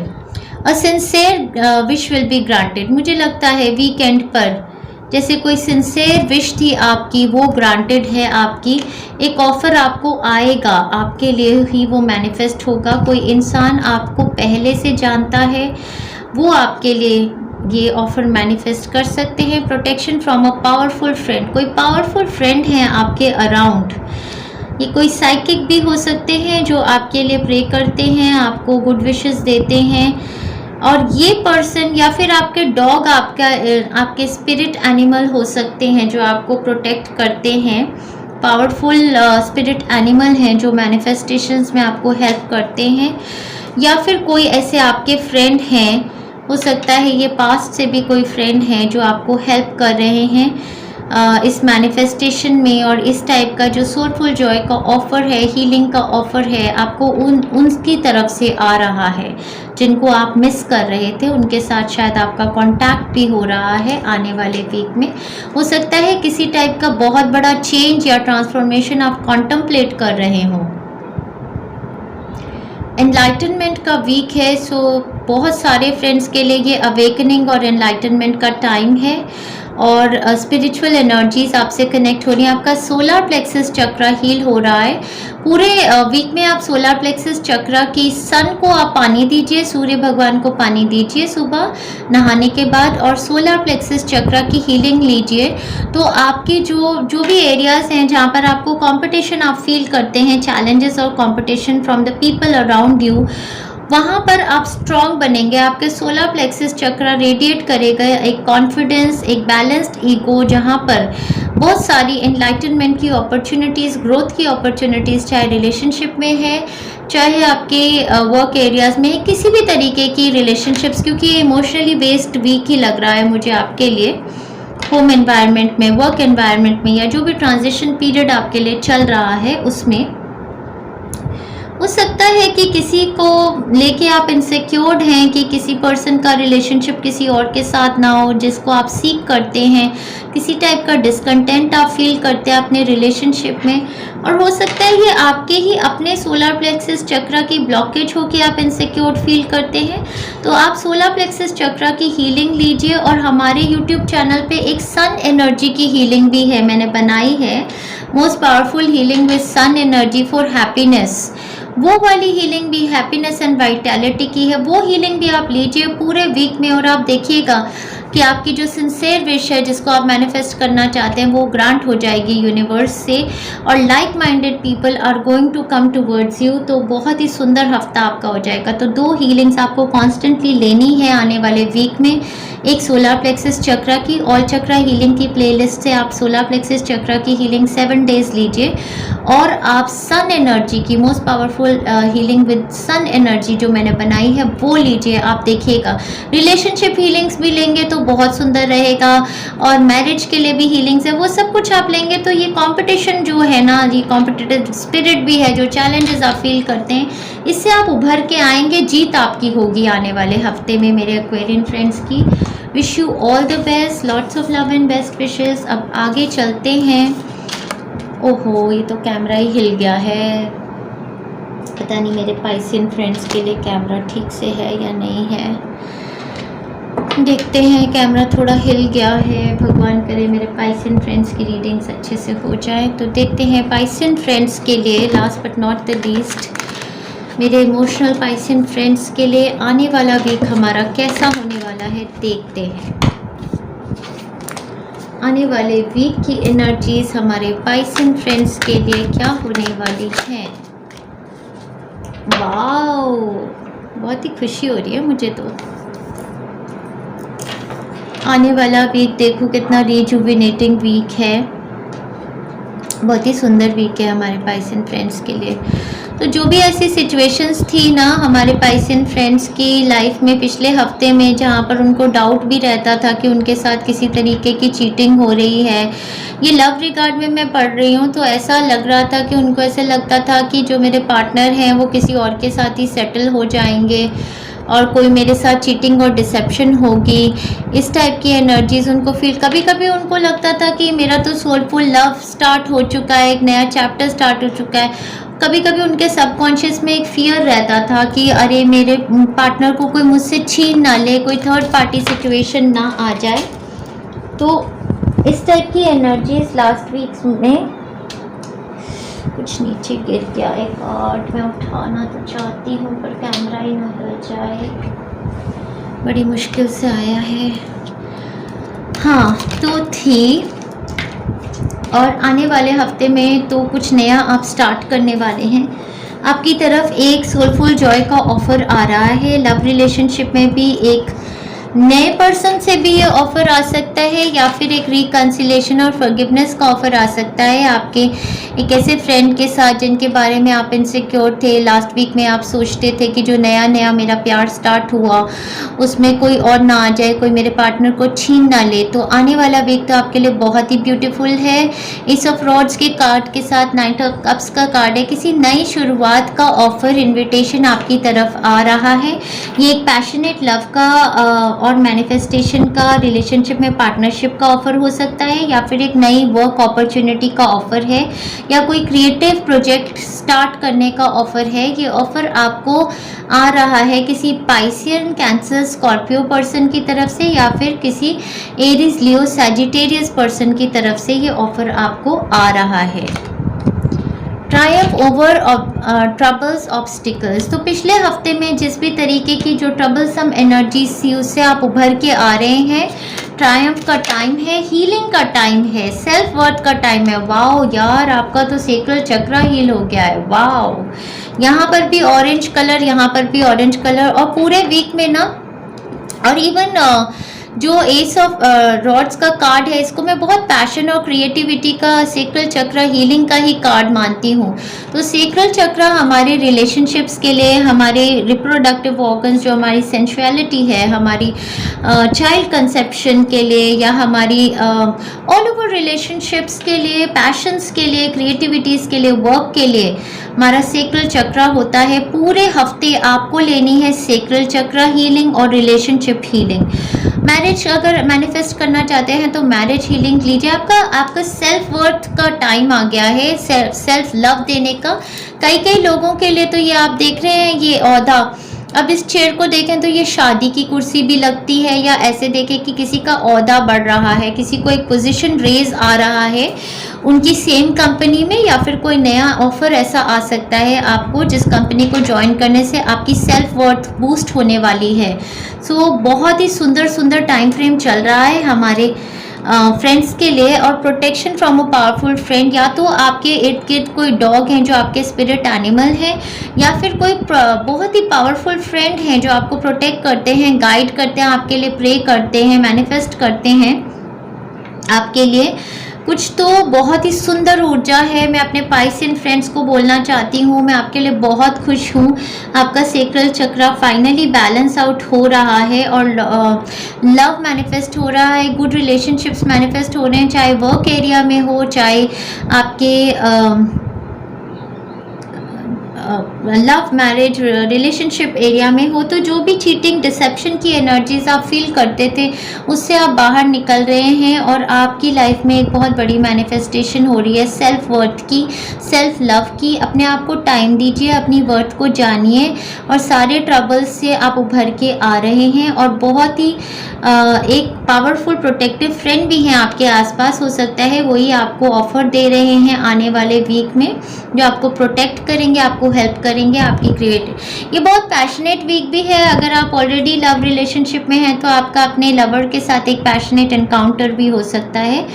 A sincere wish will be granted. मुझे लगता है वीकेंड पर जैसे कोई सिंसेयर विश थी आपकी, वो ग्रांटेड है आपकी। एक ऑफ़र आपको आएगा, आपके लिए ही वो मैनिफेस्ट होगा। कोई इंसान आपको पहले से जानता है, वो आपके लिए ये ऑफ़र मैनिफेस्ट कर सकते हैं। Protection from a powerful friend. कोई पावरफुल फ्रेंड है आपके अराउंड। ये कोई साइकिक भी हो सकते हैं जो आपके लिए प्रे करते हैं, आपको गुड विशेस देते हैं। और ये पर्सन या फिर आपके डॉग, आपके स्पिरिट एनिमल हो सकते हैं जो आपको प्रोटेक्ट करते हैं। पावरफुल स्पिरिट एनिमल हैं जो मैनिफेस्टेशंस में आपको हेल्प करते हैं। या फिर कोई ऐसे आपके फ्रेंड हैं, हो सकता है ये पास्ट से भी कोई फ्रेंड हैं जो आपको हेल्प कर रहे हैं इस मैनिफेस्टेशन में। और इस टाइप का जो सोलफुल जॉय का ऑफ़र है, हीलिंग का ऑफ़र है, आपको उनकी तरफ से आ रहा है जिनको आप मिस कर रहे थे। उनके साथ शायद आपका कांटेक्ट भी हो रहा है आने वाले वीक में। हो सकता है किसी टाइप का बहुत बड़ा चेंज या ट्रांसफॉर्मेशन आप कॉन्टम्पलेट कर रहे हों। एनलाइटनमेंट का वीक है, सो बहुत सारे फ्रेंड्स के लिए ये अवेकनिंग और एनलाइटनमेंट का टाइम है। और स्पिरिचुअल एनर्जीज आपसे कनेक्ट हो रही हैं। आपका सोलर प्लेक्सस चक्र हील हो रहा है। पूरे वीक में आप सोलर प्लेक्सस चक्र की सन को आप पानी दीजिए, सूर्य भगवान को पानी दीजिए सुबह नहाने के बाद, और सोलर प्लेक्सस चक्र की हीलिंग लीजिए। तो आपकी जो भी एरियाज़ हैं जहाँ पर आपको कंपटीशन आप फील करते हैं, चैलेंजेस और competition from the people around you, वहाँ पर आप स्ट्रॉन्ग बनेंगे। आपके सोलर प्लेक्सस चक्र रेडिएट करेगा एक कॉन्फिडेंस, एक बैलेंस्ड ईगो, जहाँ पर बहुत सारी एनलाइटनमेंट की अपॉर्चुनिटीज़, ग्रोथ की अपॉर्चुनिटीज़, चाहे रिलेशनशिप में है, चाहे आपके वर्क एरियाज़ में, किसी भी तरीके की रिलेशनशिप्स, क्योंकि ये इमोशनली बेस्ड वीक ही लग रहा है मुझे आपके लिए। होम एनवायरनमेंट में, वर्क एनवायरनमेंट में, या जो भी ट्रांजिशन पीरियड आपके लिए चल रहा है उसमें हो सकता है कि किसी को लेके आप इनसिक्योर्ड हैं कि किसी पर्सन का रिलेशनशिप किसी और के साथ ना हो जिसको आप सीक करते हैं, किसी टाइप का डिसकंटेंट आप फील करते हैं अपने रिलेशनशिप में, और हो सकता है ये आपके ही अपने सोलर प्लेक्सस चक्रा की ब्लॉकेज हो कि आप इनसिक्योर्ड फील करते हैं। तो आप सोलर प्लेक्सस चक्रा की हीलिंग लीजिए, और हमारे यूट्यूब चैनल पे एक सन एनर्जी की हीलिंग भी है, मैंने बनाई है, most powerful healing with sun energy for happiness. वो वाली हीलिंग भी हैप्पीनेस एंड वाइटैलिटी की है, वो हीलिंग भी आप लीजिए पूरे वीक में, और आप देखिएगा कि आपकी जो सिंसियर विश है जिसको आप मैनिफेस्ट करना चाहते हैं वो ग्रांट हो जाएगी यूनिवर्स से, और like minded people are going to come towards you. तो बहुत ही सुंदर हफ्ता आपका हो जाएगा। तो 2 हीलिंग्स आपको कॉन्स्टेंटली लेनी है आने वाले वीक में, एक सोलर प्लेक्सस चक्रा की, ऑल चक्रा हीलिंग की प्लेलिस्ट से आप सोलर प्लेक्सस चक्रा की हीलिंग 7 डेज लीजिए, और आप सन एनर्जी की most powerful healing with sun energy जो मैंने बनाई है वो लीजिए। आप देखिएगा रिलेशनशिप हीलिंग्स भी लेंगे तो बहुत सुंदर रहेगा, और मैरिज के लिए भी हीलिंग्स है, वो सब कुछ आप लेंगे तो ये कंपटीशन जो है ना, ये कॉम्पिटिटिव स्पिरिट भी है, जो चैलेंजेस आप फील करते हैं इससे आप उभर के आएंगे, जीत आपकी होगी आने वाले हफ्ते में मेरे एक्वेरियन फ्रेंड्स की। Wish you all the best, lots of love and best wishes. अब आगे चलते हैं। ओहो, ये तो कैमरा ही हिल गया है, पता नहीं मेरे पाइसियन फ्रेंड्स के लिए कैमरा ठीक से है या नहीं है। देखते हैं, कैमरा थोड़ा हिल गया है, भगवान करे मेरे पाइसियन फ्रेंड्स की रीडिंग्स अच्छे से हो जाए। तो देखते हैं पाइसियन फ्रेंड्स के लिए, last but not the least, मेरे इमोशनल पाइसियन फ्रेंड्स के लिए आने वाला वीक हमारा कैसा होने वाला है, देखते हैं। आने वाले वीक की एनर्जीज हमारे पाइसियन फ्रेंड्स के लिए क्या होने वाली हैं। वाओ, बहुत ही खुशी हो रही है मुझे तो। आने वाला वीक देखो कितना रिजुविनेटिंग वीक है, बहुत ही सुंदर वीक है हमारे पाइसियन फ्रेंड्स के लिए। तो जो भी ऐसी सिचुएशंस थी ना हमारे पाइसियन फ्रेंड्स की लाइफ में पिछले हफ्ते में, जहाँ पर उनको डाउट भी रहता था कि उनके साथ किसी तरीके की चीटिंग हो रही है, ये लव रिगार्ड में मैं पढ़ रही हूँ, तो ऐसा लग रहा था कि उनको ऐसे लगता था कि जो मेरे पार्टनर हैं वो किसी और के साथ ही सेटल हो जाएंगे और कोई मेरे साथ चीटिंग और डिसेप्शन होगी, इस टाइप की एनर्जीज उनको फील। कभी कभी उनको लगता था कि मेरा तो सोलफुल लव स्टार्ट हो चुका है, एक नया चैप्टर स्टार्ट हो चुका है। कभी कभी उनके सबकॉन्शियस में एक फियर रहता था कि अरे मेरे पार्टनर को कोई मुझसे छीन ना ले, कोई थर्ड पार्टी सिचुएशन ना आ जाए। तो इस टाइप की एनर्जीज लास्ट वीक्स में, कुछ नीचे गिर गया एक कार्ड, मैं उठाना तो चाहती हूँ पर कैमरा ही ना हिल जाए, बड़ी मुश्किल से आया है। हाँ, तो थी, और आने वाले हफ्ते में तो कुछ नया आप स्टार्ट करने वाले हैं। आपकी तरफ एक सोलफुल जॉय का ऑफ़र आ रहा है। लव रिलेशनशिप में भी एक नए पर्सन से भी ये ऑफ़र आ सकता है, या फिर एक रिकन्सिलेशन और फॉरगिवनेस का ऑफ़र आ सकता है आपके एक ऐसे फ्रेंड के साथ जिनके बारे में आप इनसिक्योर थे। लास्ट वीक में आप सोचते थे कि जो नया नया मेरा प्यार स्टार्ट हुआ उसमें कोई और ना आ जाए, कोई मेरे पार्टनर को छीन ना ले। तो आने वाला वीक तो आपके लिए बहुत ही ब्यूटीफुल है। एस ऑफ रॉड्स के कार्ड के साथ नाइट ऑफ कप्स का कार्ड है। किसी नई शुरुआत का ऑफ़र, इन्विटेशन आपकी तरफ आ रहा है। ये एक पैशनेट लव का और मैनिफेस्टेशन का, रिलेशनशिप में पार्टनरशिप का ऑफ़र हो सकता है, या फिर एक नई वर्क अपॉर्चुनिटी का ऑफ़र है, या कोई क्रिएटिव प्रोजेक्ट स्टार्ट करने का ऑफ़र है। ये ऑफ़र आपको आ रहा है किसी पाइसियन, कैंसर, स्कॉर्पियो पर्सन की तरफ से, या फिर किसी एरीज, लियो, सैजिटेरियस पर्सन की तरफ से ये ऑफ़र आपको आ रहा है। Triumph over troubles, obstacles. तो पिछले हफ्ते में जिस भी तरीके की जो ट्रबलसम एनर्जीज थी उससे आप उभर के आ रहे हैं। ट्रायम्फ का टाइम है, हीलिंग का टाइम है, सेल्फ वर्थ का टाइम है। वाओ यार, आपका तो सेक्रल चक्र हील हो गया है। वाओ, यहाँ पर भी ऑरेंज कलर, यहाँ पर भी ऑरेंज कलर, और पूरे वीक में ना, और इवन जो एस ऑफ रॉड्स का कार्ड है, इसको मैं बहुत पैशन और क्रिएटिविटी का, सेक्रल चक्र हीलिंग का ही कार्ड मानती हूँ। तो सेक्रल चक्र हमारे रिलेशनशिप्स के लिए, हमारे रिप्रोडक्टिव ऑर्गन्स, जो हमारी सेंसुअलिटी है, हमारी चाइल्ड कंसेप्शन के लिए, या हमारी ऑल ओवर रिलेशनशिप्स के लिए, पैशंस के लिए, क्रिएटिविटीज़ के लिए, वर्क के लिए हमारा सेक्रल चक्र होता है। पूरे हफ्ते आपको लेनी है सेक्रल चक्र हीलिंग और रिलेशनशिप हीलिंग। मैरिज अगर मैनिफेस्ट करना चाहते हैं तो मैरिज हीलिंग लीजिए। आपका सेल्फ वर्थ का टाइम आ गया है, सेल्फ लव देने का। कई लोगों के लिए तो ये आप देख रहे हैं, ये ओहदा, अब इस चेयर को देखें तो ये शादी की कुर्सी भी लगती है, या ऐसे देखें कि किसी का ओहदा बढ़ रहा है, किसी को एक पोजीशन रेज आ रहा है उनकी सेम कंपनी में, या फिर कोई नया ऑफर ऐसा आ सकता है आपको जिस कंपनी को ज्वाइन करने से आपकी सेल्फ वर्थ बूस्ट होने वाली है। सो बहुत ही सुंदर टाइम फ्रेम चल रहा है हमारे फ्रेंड्स के लिए। और protection from a powerful friend, या तो आपके इर्द गिर्द कोई डॉग हैं जो आपके स्पिरिट एनिमल हैं, या फिर कोई बहुत ही पावरफुल फ्रेंड हैं जो आपको प्रोटेक्ट करते हैं, गाइड करते हैं, आपके लिए प्रे करते हैं, मैनिफेस्ट करते हैं आपके लिए। कुछ तो बहुत ही सुंदर ऊर्जा है। मैं अपने पाइसियन फ्रेंड्स को बोलना चाहती हूँ, मैं आपके लिए बहुत खुश हूँ। आपका सेक्रल चक्र फाइनली बैलेंस आउट हो रहा है और लव मैनिफेस्ट हो रहा है, गुड रिलेशनशिप्स मैनिफेस्ट हो रहे हैं, चाहे वर्क एरिया में हो, चाहे आपके लव मैरिज रिलेशनशिप एरिया में हो। तो जो भी चीटिंग डिसेप्शन की एनर्जीज आप फील करते थे उससे आप बाहर निकल रहे हैं और आपकी लाइफ में एक बहुत बड़ी मैनिफेस्टेशन हो रही है सेल्फ वर्थ की, सेल्फ लव की। अपने आप को टाइम दीजिए, अपनी वर्थ को जानिए और सारे ट्रबल्स से आप उभर के आ रहे हैं। और बहुत ही एक पावरफुल प्रोटेक्टिव फ्रेंड भी हैं आपके आसपास, हो सकता है वही आपको ऑफर दे रहे हैं आने वाले वीक में, जो आपको प्रोटेक्ट करेंगे, आपको हेल्प करेंगे आपकी क्रिएटिव। ये बहुत पैशनेट वीक भी है। अगर आप ऑलरेडी लव रिलेशनशिप में हैं तो आपका अपने लवर के साथ एक पैशनेट एनकाउंटर भी हो सकता है।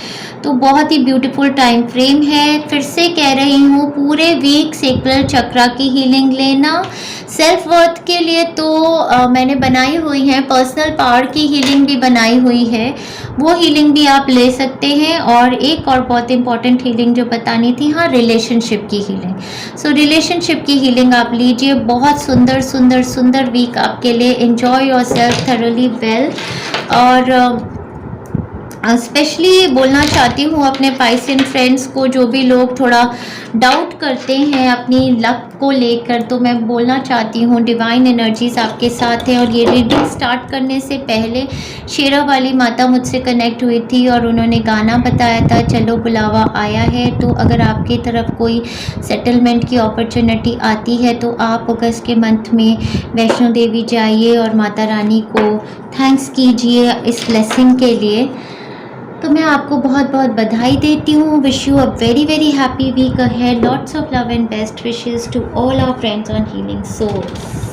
तो बहुत ही ब्यूटीफुल टाइम फ्रेम है। फिर से कह रही हूँ, पूरे वीक सेक्रल चक्र की हीलिंग लेना। सेल्फ वर्थ के लिए तो मैंने बनाई हुई है, पर्सनल पावर की हीलिंग भी बनाई हुई है, वो हीलिंग भी आप ले सकते हैं। और एक और बहुत इंपॉर्टेंट हीलिंग जो बतानी थी, हाँ, रिलेशनशिप की हीलिंग। सो रिलेशनशिप की हीलिंग आप लीजिए। बहुत सुंदर सुंदर सुंदर वीक आपके लिए। Enjoy your self thoroughly well. और स्पेशली बोलना चाहती हूँ अपने पाइसियन फ्रेंड्स को, जो भी लोग थोड़ा डाउट करते हैं अपनी लक को लेकर, तो मैं बोलना चाहती हूँ डिवाइन एनर्जीज आपके साथ है। और ये रीडिंग स्टार्ट करने से पहले शेरा वाली माता मुझसे कनेक्ट हुई थी और उन्होंने गाना बताया था, चलो बुलावा आया है। तो अगर आपकी तरफ कोई सेटलमेंट की अपॉर्चुनिटी आती है तो आप अगस्त के मंथ में वैष्णो देवी जाइए और माता रानी को थैंक्स कीजिए इस ब्लेसिंग के लिए। तो मैं आपको बहुत बहुत बधाई देती हूँ। Wish you a very very happy week ahead. Lots of love and best wishes to all our friends on healing souls.